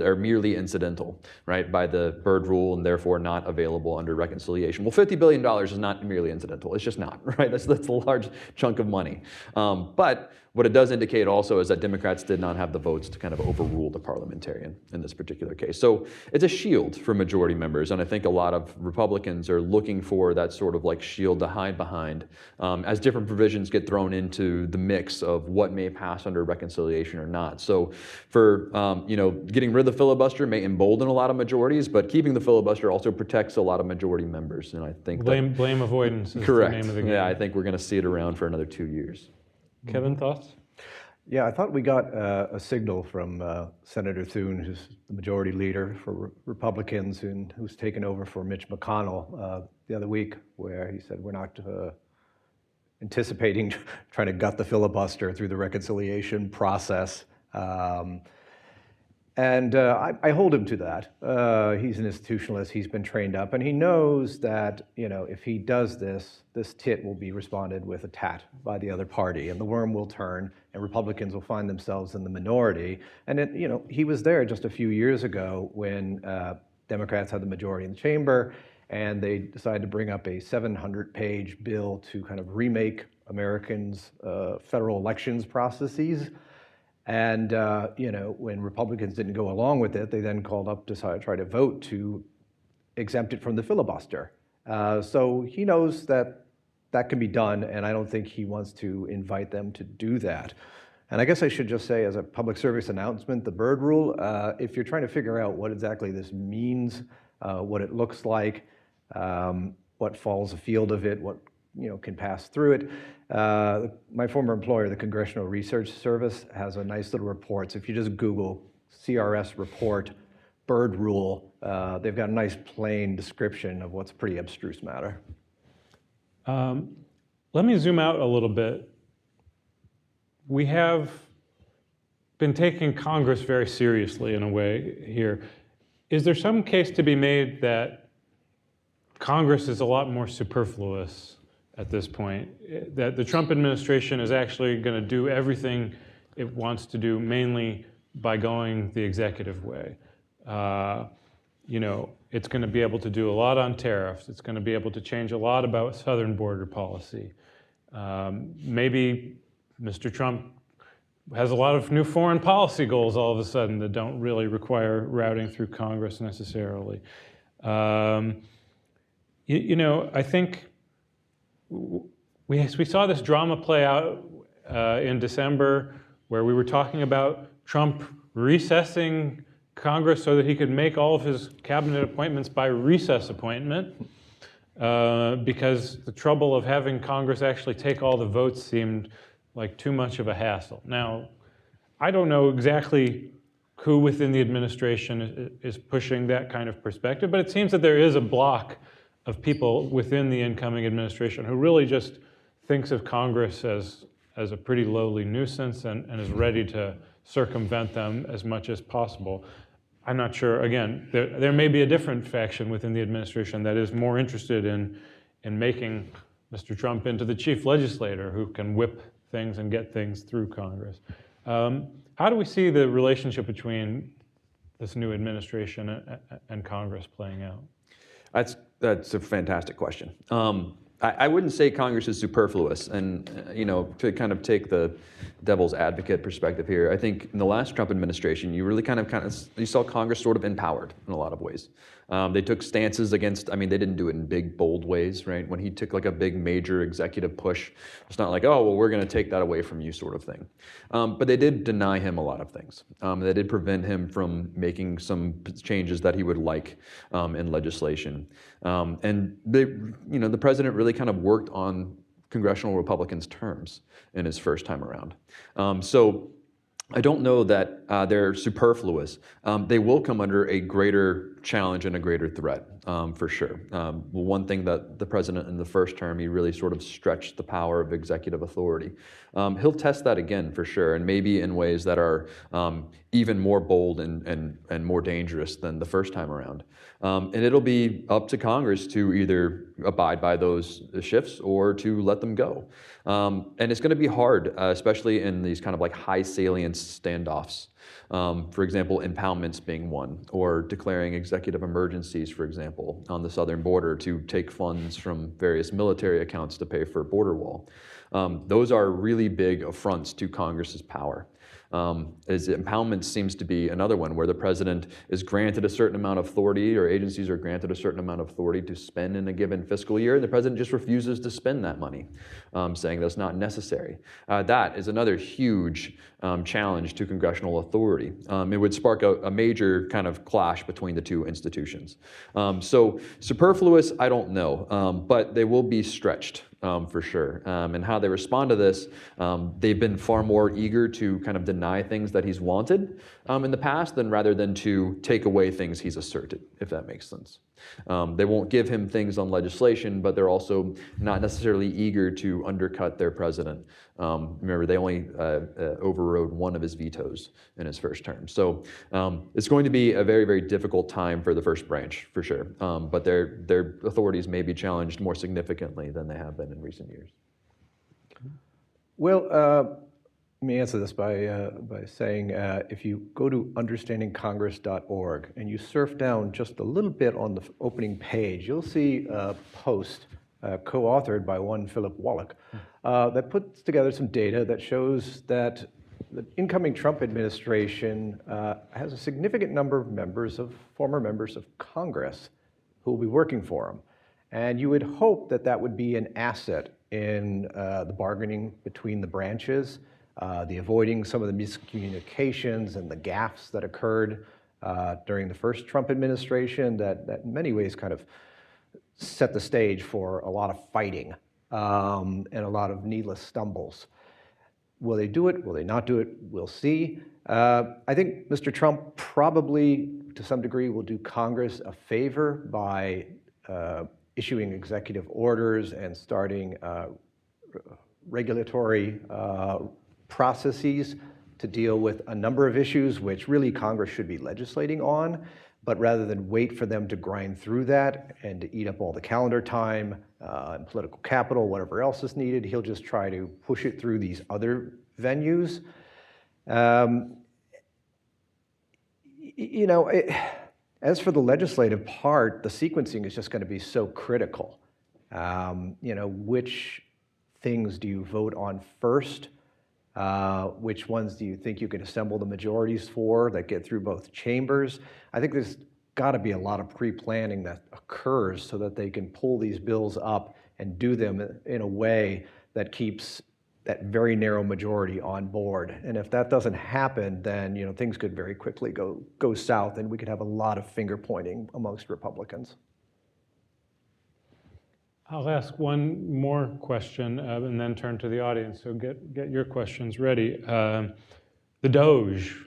or merely incidental, right, by the Byrd rule, and therefore not available under reconciliation. Well, $50 billion is not merely incidental. It's just not, right? That's a large chunk of money. But what it does indicate also is that Democrats did not have the votes to kind of overrule the parliamentarian in this particular case. So it's a shield for majority members, and I think a lot of Republicans are looking for that sort of like shield to hide behind as different provisions get thrown into the mix of what may pass under reconciliation or not. So for getting rid of the filibuster may embolden a lot of majorities, but keeping the filibuster also protects a lot of majority members, and I think blame avoidance is correct. The name of the game. Yeah, I think we're going to see it around for another 2 years. Kevin, thoughts? Yeah, I thought we got a signal from Senator Thune, who's the majority leader for Republicans, and who's taken over for Mitch McConnell the other week, where he said we're not anticipating trying to gut the filibuster through the reconciliation process. And I hold him to that. He's an institutionalist. He's been trained up, and he knows that if he does this, this tit will be responded with a tat by the other party, and the worm will turn, and Republicans will find themselves in the minority. And he was there just a few years ago when Democrats had the majority in the chamber, and they decided to bring up a 700-page bill to kind of remake Americans' federal elections processes. And when Republicans didn't go along with it, they then called up to try to vote to exempt it from the filibuster. So he knows that that can be done, and I don't think he wants to invite them to do that. And I guess I should just say, as a public service announcement, the Byrd rule, if you're trying to figure out what exactly this means, what it looks like, what falls afield of it, what can pass through it. My former employer, the Congressional Research Service, has a nice little report. So if you just Google CRS report, Byrd rule, they've got a nice plain description of what's a pretty abstruse matter. Let me zoom out a little bit. We have been taking Congress very seriously in a way here. Is there some case to be made that Congress is a lot more superfluous at this point, that the Trump administration is actually going to do everything it wants to do mainly by going the executive way? It's going to be able to do a lot on tariffs. It's going to be able to change a lot about southern border policy. Maybe Mr. Trump has a lot of new foreign policy goals all of a sudden that don't really require routing through Congress necessarily. I think we saw this drama play out in December, where we were talking about Trump recessing Congress so that he could make all of his cabinet appointments by recess appointment, because the trouble of having Congress actually take all the votes seemed like too much of a hassle. Now, I don't know exactly who within the administration is pushing that kind of perspective, but it seems that there is a block of people within the incoming administration who really just thinks of Congress as a pretty lowly nuisance and is ready to circumvent them as much as possible. I'm not sure, again, there may be a different faction within the administration that is more interested in making Mr. Trump into the chief legislator who can whip things and get things through Congress. How do we see the relationship between this new administration and Congress playing out? That's a fantastic question. I wouldn't say Congress is superfluous, and to kind of take the devil's advocate perspective here, I think in the last Trump administration, you really kind of you saw Congress sort of empowered in a lot of ways. They took stances against, they didn't do it in big, bold ways, right? When he took like a big major executive push, it's not like, oh, well, we're going to take that away from you sort of thing. But they did deny him a lot of things. They did prevent him from making some changes that he would like in legislation. And the president really kind of worked on congressional Republicans' terms in his first time around. So I don't know that they're superfluous. They will come under a greater challenge and a greater threat, for sure. One thing that the president in the first term, he really sort of stretched the power of executive authority. He'll test that again, for sure, and maybe in ways that are even more bold and more dangerous than the first time around. And it'll be up to Congress to either abide by those shifts or to let them go. And it's going to be hard, especially in these kind of like high salience standoffs. For example, impoundments being one, or declaring executive emergencies, for example, on the southern border to take funds from various military accounts to pay for a border wall. Those are really big affronts to Congress's power. As impoundment seems to be another one where the president is granted a certain amount of authority, or agencies are granted a certain amount of authority to spend in a given fiscal year, and the president just refuses to spend that money, saying that's not necessary. That is another huge challenge to congressional authority. It would spark a major kind of clash between the two institutions. So superfluous, I don't know, but they will be stretched. For sure. And how they respond to this, they've been far more eager to kind of deny things that he's wanted in the past rather than to take away things he's asserted, if that makes sense. They won't give him things on legislation, but they're also not necessarily eager to undercut their president. Remember, they only overrode one of his vetoes in his first term. So it's going to be a very, very difficult time for the first branch, for sure. But their authorities may be challenged more significantly than they have been in recent years. Well, let me answer this by saying if you go to understandingcongress.org and you surf down just a little bit on the opening page, you'll see a post co-authored by one Philip Wallach that puts together some data that shows that the incoming Trump administration has a significant number of former members of Congress who will be working for him. And you would hope that that would be an asset in the bargaining between the branches, the avoiding some of the miscommunications and the gaffes that occurred during the first Trump administration that in many ways kind of set the stage for a lot of fighting and a lot of needless stumbles. Will they do it? Will they not do it? We'll see. I think Mr. Trump probably, to some degree, will do Congress a favor by issuing executive orders and starting regulatory processes to deal with a number of issues which really Congress should be legislating on, but rather than wait for them to grind through that and to eat up all the calendar time and political capital, whatever else is needed, he'll just try to push it through these other venues. As for the legislative part, the sequencing is just going to be so critical. Which things do you vote on first? Which ones do you think you can assemble the majorities for that get through both chambers? I think there's got to be a lot of pre-planning that occurs so that they can pull these bills up and do them in a way that keeps that very narrow majority on board. And if that doesn't happen, then things could very quickly go south, and we could have a lot of finger pointing amongst Republicans. I'll ask one more question and then turn to the audience. So get your questions ready. The Doge,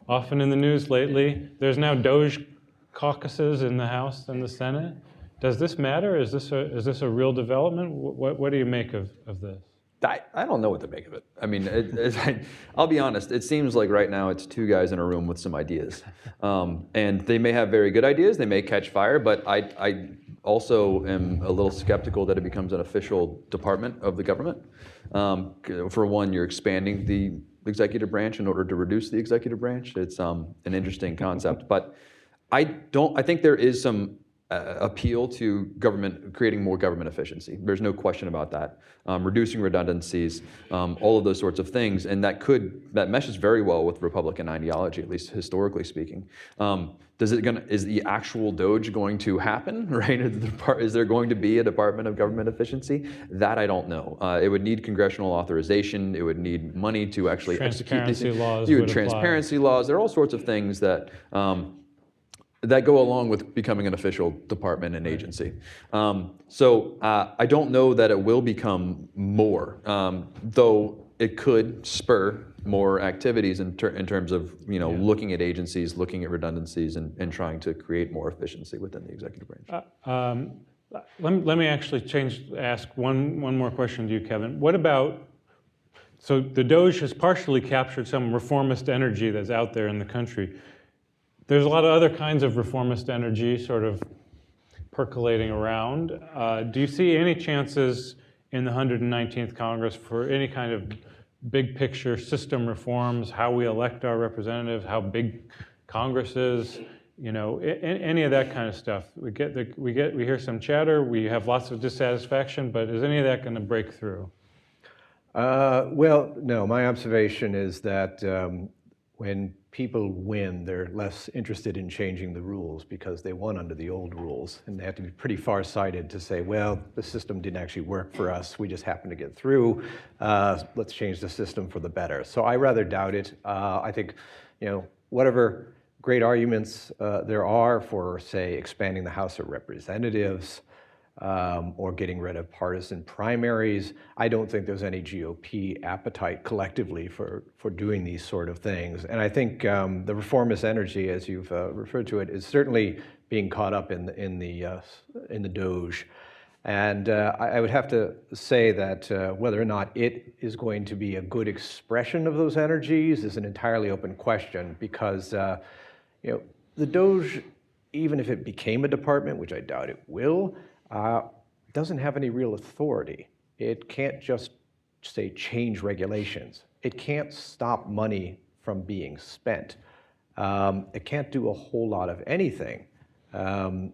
often in the news lately. There's now Doge caucuses in the House and the Senate. Does this matter? Is this a real development? What do you make of this? I don't know what to make of it. I mean, I'll be honest. It seems like right now it's two guys in a room with some ideas, and they may have very good ideas. They may catch fire, but also am a little skeptical that it becomes an official department of the government. For one, you're expanding the executive branch in order to reduce the executive branch. It's an interesting concept, but I think there is some appeal to government, creating more government efficiency. There's no question about that. Reducing redundancies, all of those sorts of things, and that meshes very well with Republican ideology, at least historically speaking. Is the actual Doge going to happen, right? Is there going to be a Department of Government Efficiency? That I don't know. It would need congressional authorization. It would need money to actually execute these things. Laws You would apply. transparency laws. There are all sorts of things that that go along with becoming an official department and agency. So I don't know that it will become more, though it could spur more activities in terms of looking at agencies, looking at redundancies, and trying to create more efficiency within the executive branch. Let me actually ask one more question to you, Kevin. What about, so the Doge has partially captured some reformist energy that's out there in the country. There's a lot of other kinds of reformist energy sort of percolating around. Do you see any chances in the 119th Congress for any kind of big picture system reforms, how we elect our representatives, how big Congress is, any of that kind of stuff? We hear some chatter, we have lots of dissatisfaction, but is any of that going to break through? Well, no, my observation is that when people win, they're less interested in changing the rules because they won under the old rules, and they have to be pretty far-sighted to say, well, the system didn't actually work for us, we just happened to get through, let's change the system for the better. So I rather doubt it. I think, whatever great arguments there are for, say, expanding the House of Representatives, or getting rid of partisan primaries, I don't think there's any GOP appetite collectively for doing these sort of things. And I think the reformist energy, as you've referred to it, is certainly being caught up in the Doge. And I would have to say that whether or not it is going to be a good expression of those energies is an entirely open question, because the Doge, even if it became a department, which I doubt it will, doesn't have any real authority. It can't just, say, change regulations. It can't stop money from being spent. It can't do a whole lot of anything. If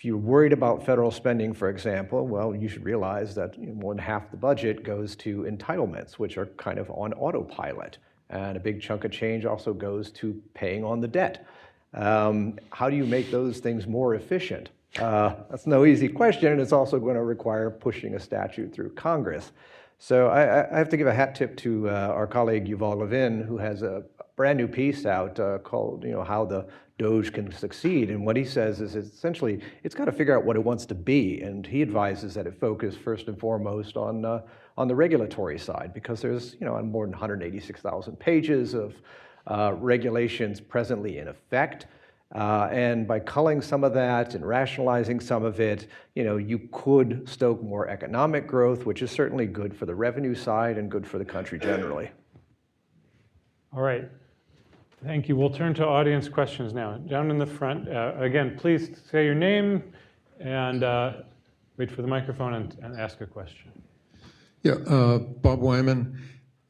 you're worried about federal spending, for example, well, you should realize that more than half the budget goes to entitlements, which are kind of on autopilot. And a big chunk of change also goes to paying on the debt. How do you make those things more efficient? That's no easy question, and it's also going to require pushing a statute through Congress. So I have to give a hat tip to our colleague Yuval Levin, who has a brand new piece out called How the Doge Can Succeed. And what he says is essentially it's got to figure out what it wants to be, and he advises that it focus first and foremost on the regulatory side, because there's more than 186,000 pages of regulations presently in effect. And by culling some of that and rationalizing some of it, you could stoke more economic growth, which is certainly good for the revenue side and good for the country generally. All right. Thank you. We'll turn to audience questions now. Down in the front, again, please say your name and wait for the microphone and ask a question. Yeah, Bob Wyman.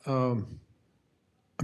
I'm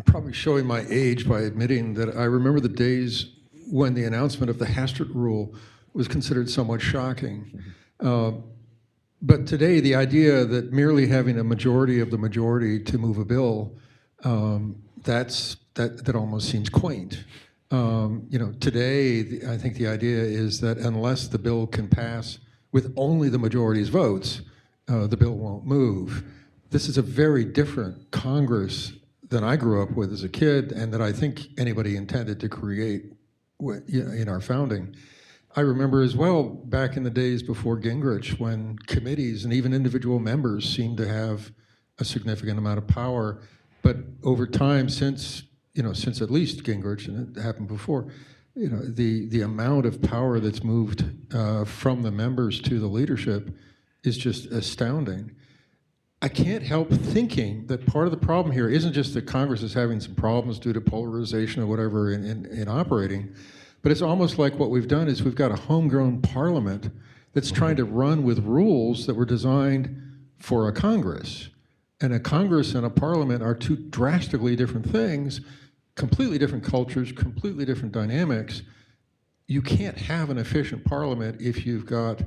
probably showing my age by admitting that I remember the days when the announcement of the Hastert rule was considered somewhat shocking. But today, the idea that merely having a majority of the majority to move a bill, that almost seems quaint. Today, I think the idea is that unless the bill can pass with only the majority's votes, the bill won't move. This is a very different Congress than I grew up with as a kid, and that I think anybody intended to create in our founding. I remember as well back in the days before Gingrich, when committees and even individual members seemed to have a significant amount of power. But over time, since at least Gingrich, and it happened before, the amount of power that's moved from the members to the leadership is just astounding. I can't help thinking that part of the problem here isn't just that Congress is having some problems due to polarization or whatever in operating, But it's almost like what we've done is we've got a homegrown parliament that's trying to run with rules that were designed for a Congress. And a Congress and a parliament are two drastically different things, completely different cultures, completely different dynamics. You can't have an efficient parliament if you've got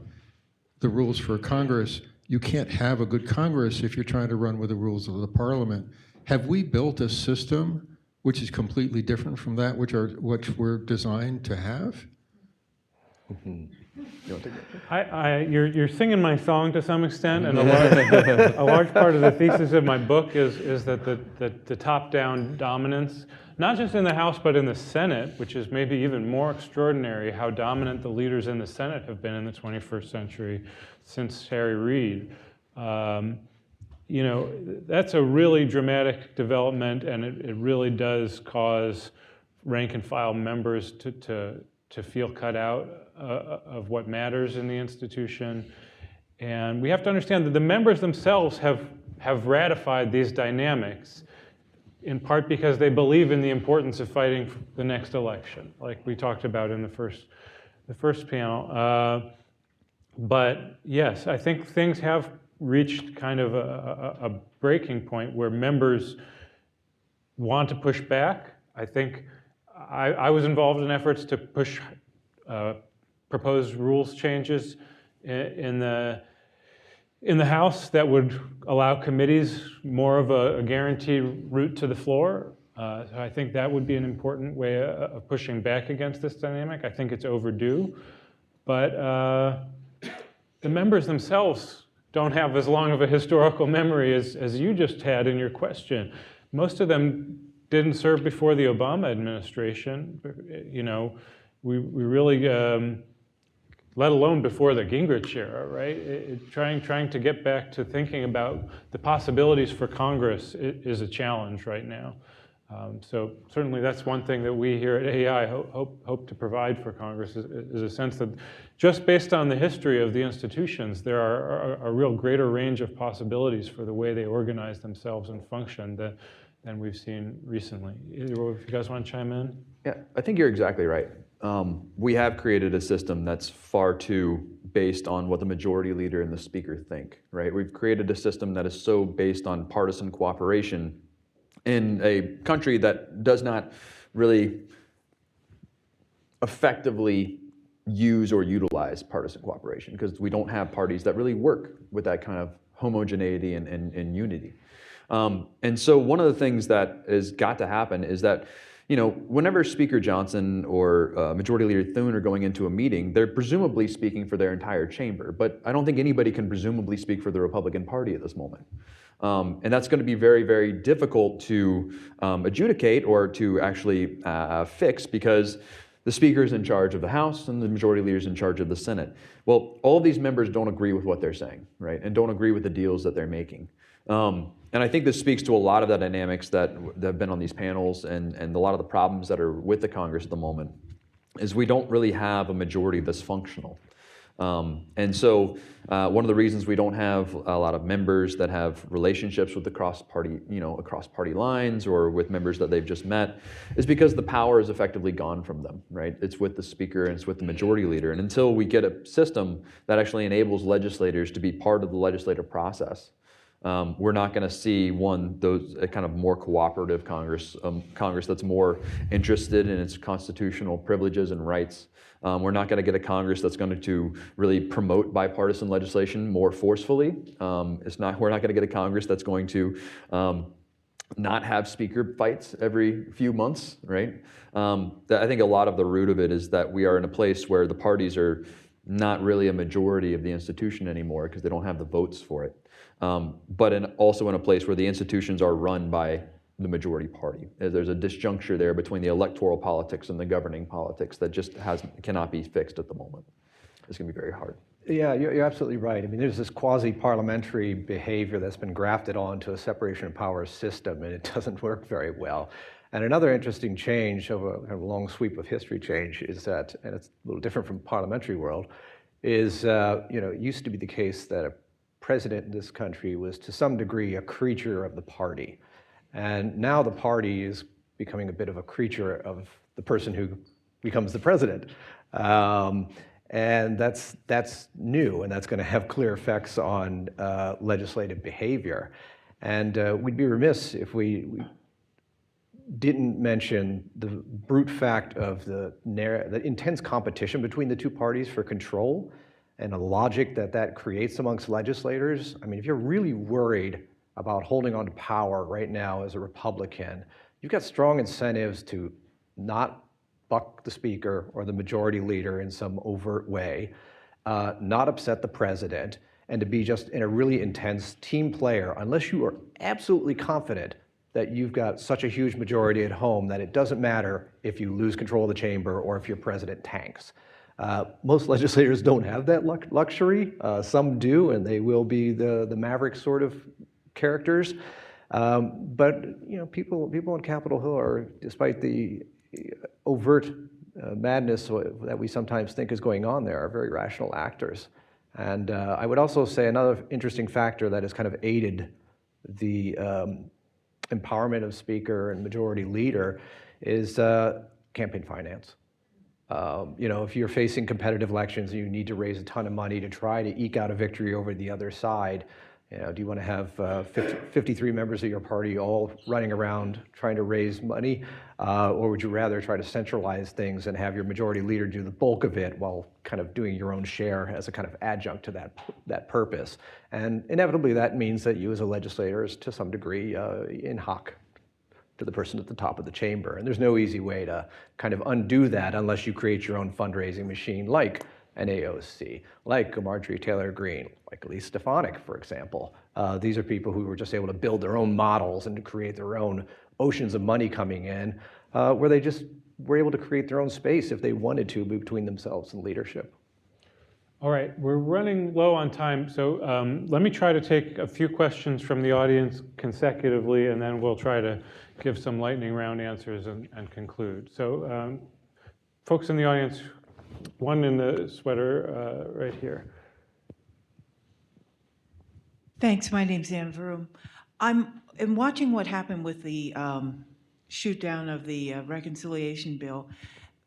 the rules for a Congress. You can't have a good Congress if you're trying to run with the rules of the parliament. Have we built a system which is completely different from that which we're designed to have? You're singing my song to some extent, and a large part of the thesis of my book is that the top-down dominance, not just in the House but in the Senate, which is maybe even more extraordinary, how dominant the leaders in the Senate have been in the 21st century since Harry Reid. You know, that's a really dramatic development, and it really does cause rank and file members to feel cut out of what matters in the institution. And we have to understand that the members themselves have ratified these dynamics, in part because they believe in the importance of fighting the next election, like we talked about in the first panel. But yes, I think things have reached kind of a breaking point where members want to push back. I think I was involved in efforts to push proposed rules changes in the House that would allow committees more of a guaranteed route to the floor. So I think that would be an important way of pushing back against this dynamic. I think it's overdue, but the members themselves don't have as long of a historical memory as you just had in your question. Most of them didn't serve before the Obama administration. You know, we really, let alone before the Gingrich era, right? Trying to get back to thinking about the possibilities for Congress is a challenge right now. So certainly that's one thing that we here at AEI hope to provide for Congress is a sense that just based on the history of the institutions, there are a real greater range of possibilities for the way they organize themselves and function than we've seen recently. Either if you guys want to chime in? Yeah, I think you're exactly right. We have created a system that's far too based on what the majority leader and the speaker think, right? We've created a system that is so based on partisan cooperation in a country that does not really effectively use or utilize partisan cooperation because we don't have parties that really work with that kind of homogeneity and unity. And so one of the things that has got to happen is that, you know, whenever Speaker Johnson or Majority Leader Thune are going into a meeting, they're presumably speaking for their entire chamber. But I don't think anybody can presumably speak for the Republican Party at this moment. And that's going to be very, very difficult to adjudicate or to actually fix because the Speaker is in charge of the House and the Majority Leader is in charge of the Senate. Well, all of these members don't agree with what they're saying, right? And don't agree with the deals that they're making. And I think this speaks to a lot of the dynamics that have been on these panels and a lot of the problems that are with the Congress at the moment is we don't really have a majority that's functional. And so one of the reasons we don't have a lot of members that have relationships with the across party lines or with members that they've just met is because the power is effectively gone from them, right? It's with the Speaker and it's with the Majority Leader. And until we get a system that actually enables legislators to be part of the legislative process, we're not going to see a kind of more cooperative Congress, Congress that's more interested in its constitutional privileges and rights. We're not going to get a Congress that's going to really promote bipartisan legislation more forcefully. We're not going to get a Congress that's going to not have speaker fights every few months, right? I think a lot of the root of it is that we are in a place where the parties are not really a majority of the institution anymore because they don't have the votes for it. But also in a place where the institutions are run by the majority party. There's a disjuncture there between the electoral politics and the governing politics that just cannot be fixed at the moment. It's going to be very hard. Yeah, you're absolutely right. I mean, there's this quasi-parliamentary behavior that's been grafted onto a separation of powers system, and it doesn't work very well. And another interesting change of a long sweep of history change is that, and it's a little different from the parliamentary world, is it used to be the case that a president in this country was to some degree a creature of the party. And now the party is becoming a bit of a creature of the person who becomes the president. And that's new, and that's going to have clear effects on legislative behavior. And we'd be remiss if we didn't mention the brute fact of the intense competition between the two parties for control and the logic that creates amongst legislators. I mean, if you're really worried about holding on to power right now as a Republican, you've got strong incentives to not buck the speaker or the majority leader in some overt way, not upset the president, and to be just in a really intense team player, unless you are absolutely confident that you've got such a huge majority at home that it doesn't matter if you lose control of the chamber or if your president tanks. Most legislators don't have that luxury. Some do, and they will be the maverick sort of characters. But people on Capitol Hill are, despite the overt madness that we sometimes think is going on there, are very rational actors. And I would also say another interesting factor that has kind of aided the empowerment of speaker and majority leader is campaign finance. If you're facing competitive elections and you need to raise a ton of money to try to eke out a victory over the other side, do you want to have 53 members of your party all running around trying to raise money? Or would you rather try to centralize things and have your majority leader do the bulk of it while kind of doing your own share as a kind of adjunct to that purpose? And inevitably that means that you as a legislator is to some degree in hoc to the person at the top of the chamber. And there's no easy way to kind of undo that unless you create your own fundraising machine like an AOC, like a Marjorie Taylor Greene, like Elise Stefanik, for example. These are people who were just able to build their own models and to create their own oceans of money coming in, where they just were able to create their own space if they wanted to between themselves and leadership. All right, we're running low on time, so let me try to take a few questions from the audience consecutively, and then we'll try to give some lightning round answers and conclude. So folks in the audience, one in the sweater right here. Thanks. My name's Ann Vroom. I'm watching what happened with the shoot down of the reconciliation bill.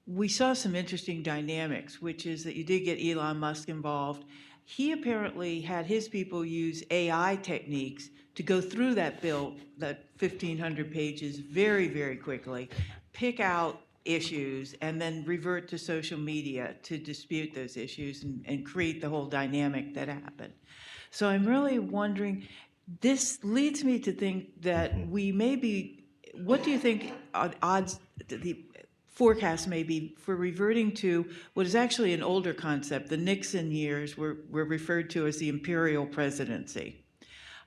We saw some interesting dynamics, which is that you did get Elon Musk involved. He apparently had his people use AI techniques to go through that bill, that 1,500 pages, very, very quickly, pick out issues, and then revert to social media to dispute those issues and create the whole dynamic that happened. So I'm really wondering, this leads me to think that we may be, what do you think odds, the forecast may be for reverting to what is actually an older concept? The Nixon years were referred to as the imperial presidency.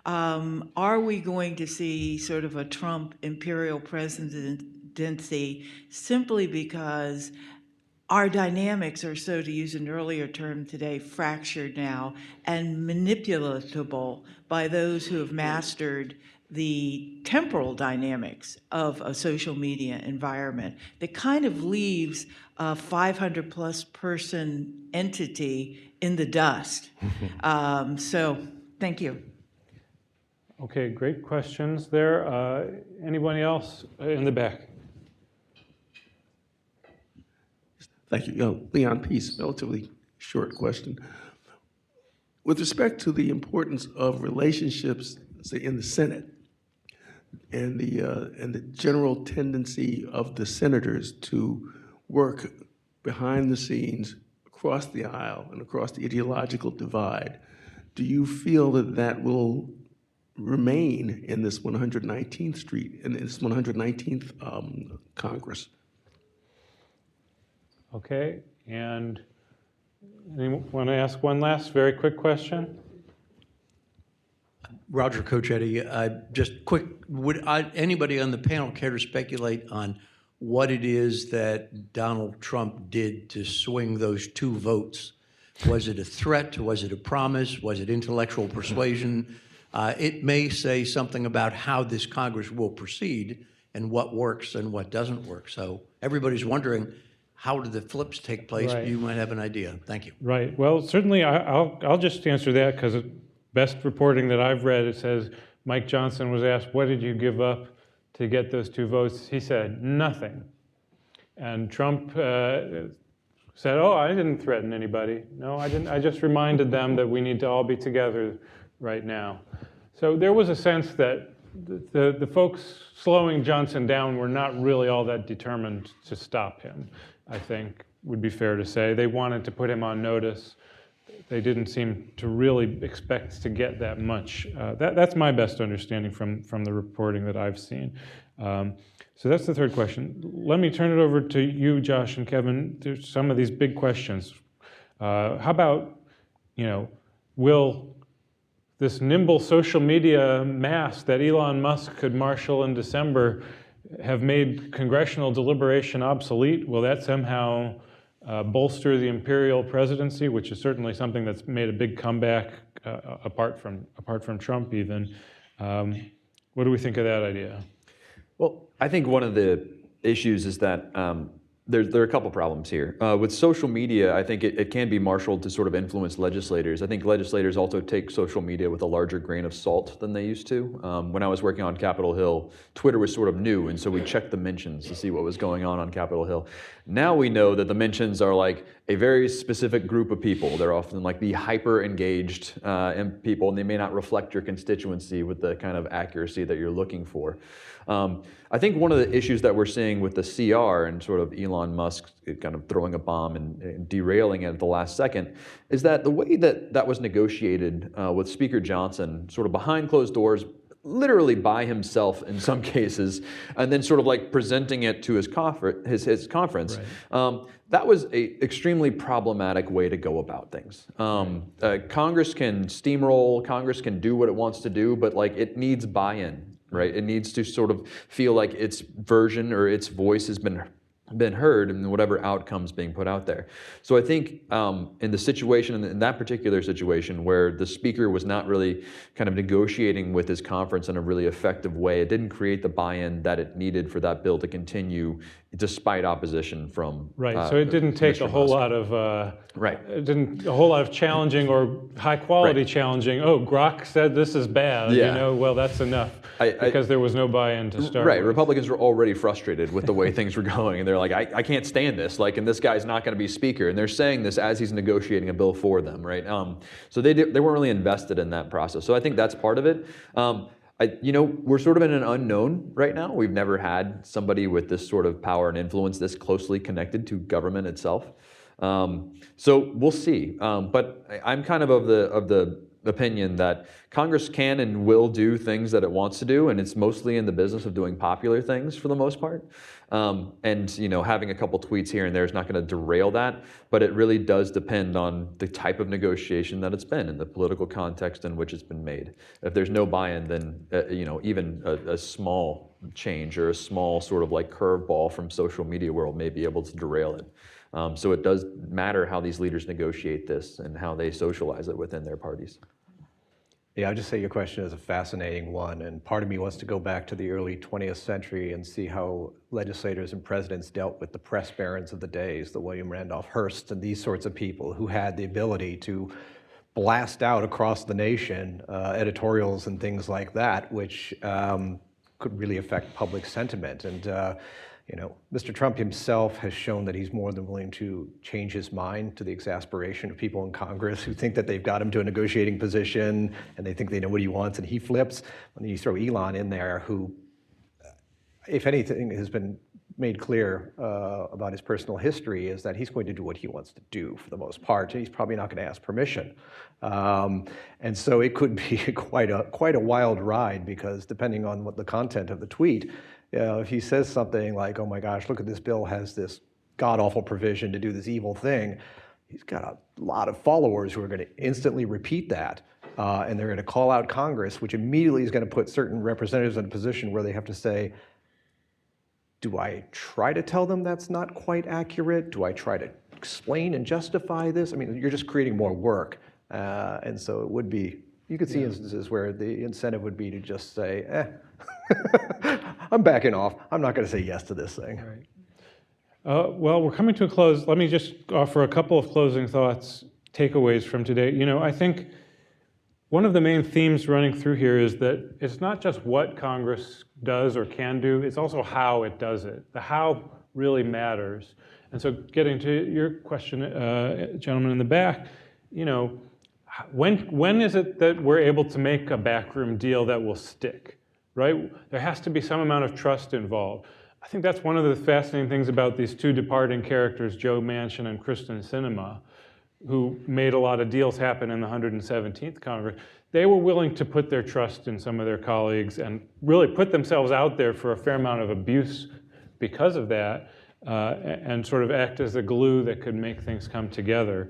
Are we going to see sort of a Trump imperial presidency simply because our dynamics are, so to use an earlier term today, fractured now and manipulatable by those who have mastered the temporal dynamics of a social media environment that kind of leaves a 500+ person entity in the dust? So thank you. Okay, great questions there. Anybody else in the back? Thank you. Leon Peace, relatively short question. With respect to the importance of relationships, say, in the Senate, and the general tendency of the senators to work behind the scenes, across the aisle, and across the ideological divide, do you feel that that will remain in this 119th Street, in this 119th Congress? Okay, and anyone want to ask one last very quick question? Roger Cochetti, just quick, would anybody on the panel care to speculate on what it is that Donald Trump did to swing those 2 votes? Was it a threat? Was it a promise? Was it intellectual persuasion? It may say something about how this Congress will proceed and what works and what doesn't work. So everybody's wondering, how did the flips take place? Right. You might have an idea. Thank you. Right. Well, certainly I'll just answer that because best reporting that I've read, it says Mike Johnson was asked, what did you give up to get those 2 votes? He said, nothing. And Trump said, oh, I didn't threaten anybody. No, I didn't. I just reminded them that we need to all be together right now. So there was a sense that the folks slowing Johnson down were not really all that determined to stop him, I think would be fair to say. They wanted to put him on notice. They didn't seem to really expect to get that much. That's my best understanding from the reporting that I've seen. So that's the third question. Let me turn it over to you, Josh and Kevin. There's some of these big questions. How about, will this nimble social media mass that Elon Musk could marshal in December have made congressional deliberation obsolete? Will that somehow bolster the imperial presidency, which is certainly something that's made a big comeback apart from Trump even? What do we think of that idea? Well, I think one of the issues is that there are a couple problems here. With social media, I think it can be marshaled to sort of influence legislators. I think legislators also take social media with a larger grain of salt than they used to. When I was working on Capitol Hill, Twitter was sort of new, and so we checked the mentions to see what was going on Capitol Hill. Now we know that the mentions are like a very specific group of people. They're often like the hyper-engaged people, and they may not reflect your constituency with the kind of accuracy that you're looking for. I think one of the issues that we're seeing with the CR and sort of Elon Musk kind of throwing a bomb and derailing it at the last second is that the way that was negotiated with Speaker Johnson, sort of behind closed doors, literally by himself in some cases, and then sort of like presenting it to his conference. Right. That was an extremely problematic way to go about things. Congress can steamroll, Congress can do what it wants to do, but like it needs buy-in. Right? It needs to sort of feel like its version or its voice has been heard in whatever outcomes being put out there. So I think in the situation, in that particular situation where the speaker was not really kind of negotiating with his conference in a really effective way, it didn't create the buy-in that it needed for that bill to continue despite opposition from right. So it didn't take Mr. a whole Musk. lot of right. It didn't a whole lot of challenging or high quality Right. challenging. Oh, Grok said this is bad. Yeah. Well, that's enough because there was no buy-in to start. Right. with. Republicans were already frustrated with the way things were going, and they're like, I can't stand this. Like, and this guy's not going to be speaker, and they're saying this as he's negotiating a bill for them. Right. So they weren't really invested in that process. So I think that's part of it. We're sort of in an unknown right now. We've never had somebody with this sort of power and influence this closely connected to government itself. So we'll see. But I'm kind of the opinion that Congress can and will do things that it wants to do, and it's mostly in the business of doing popular things for the most part. And having a couple tweets here and there is not going to derail that, but it really does depend on the type of negotiation that it's been and the political context in which it's been made. If there's no buy-in, then even a small change or a small sort of like curveball from social media world may be able to derail it. So it does matter how these leaders negotiate this and how they socialize it within their parties. Yeah, I'd just say your question is a fascinating one, and part of me wants to go back to the early 20th century and see how legislators and presidents dealt with the press barons of the days, the William Randolph Hearsts and these sorts of people who had the ability to blast out across the nation editorials and things like that, which could really affect public sentiment. And Mr. Trump himself has shown that he's more than willing to change his mind to the exasperation of people in Congress who think that they've got him to a negotiating position and they think they know what he wants, and he flips. And then you throw Elon in there, who, if anything, has been made clear about his personal history is that he's going to do what he wants to do for the most part, and he's probably not going to ask permission. And so it could be quite a wild ride, because depending on what the content of the tweet, if he says something like, oh my gosh, look at this bill has this god-awful provision to do this evil thing, he's got a lot of followers who are going to instantly repeat that, and they're going to call out Congress, which immediately is going to put certain representatives in a position where they have to say, do I try to tell them that's not quite accurate? Do I try to explain and justify this? I mean, you're just creating more work. And so it would be, you could see instances where the incentive would be to just say, I'm backing off. I'm not going to say yes to this thing. Right. Well, we're coming to a close. Let me just offer a couple of closing thoughts, takeaways from today. I think one of the main themes running through here is that it's not just what Congress does or can do, it's also how it does it. The how really matters. And so getting to your question, gentleman in the back, when is it that we're able to make a backroom deal that will stick, right? There has to be some amount of trust involved. I think that's one of the fascinating things about these two departing characters, Joe Manchin and Kristen Sinema, who made a lot of deals happen in the 117th Congress. They were willing to put their trust in some of their colleagues and really put themselves out there for a fair amount of abuse because of that, and sort of act as a glue that could make things come together.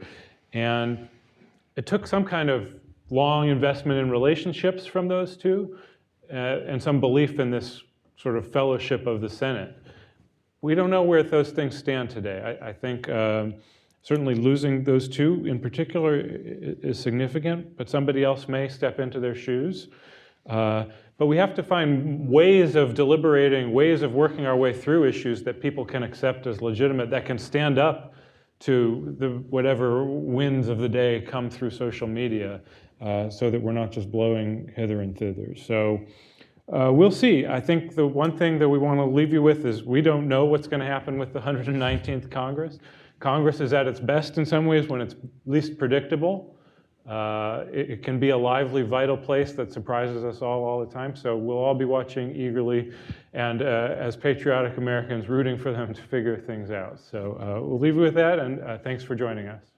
And it took some kind of long investment in relationships from those two, and some belief in this sort of fellowship of the Senate. We don't know where those things stand today. I think certainly losing those two in particular is significant, but somebody else may step into their shoes. But we have to find ways of deliberating, ways of working our way through issues that people can accept as legitimate, that can stand up to the whatever winds of the day come through social media, so that we're not just blowing hither and thither. So we'll see. I think the one thing that we want to leave you with is we don't know what's going to happen with the 119th Congress. Congress is at its best in some ways when it's least predictable. It can be a lively, vital place that surprises us all the time. So we'll all be watching eagerly and as patriotic Americans rooting for them to figure things out. So we'll leave you with that, and thanks for joining us.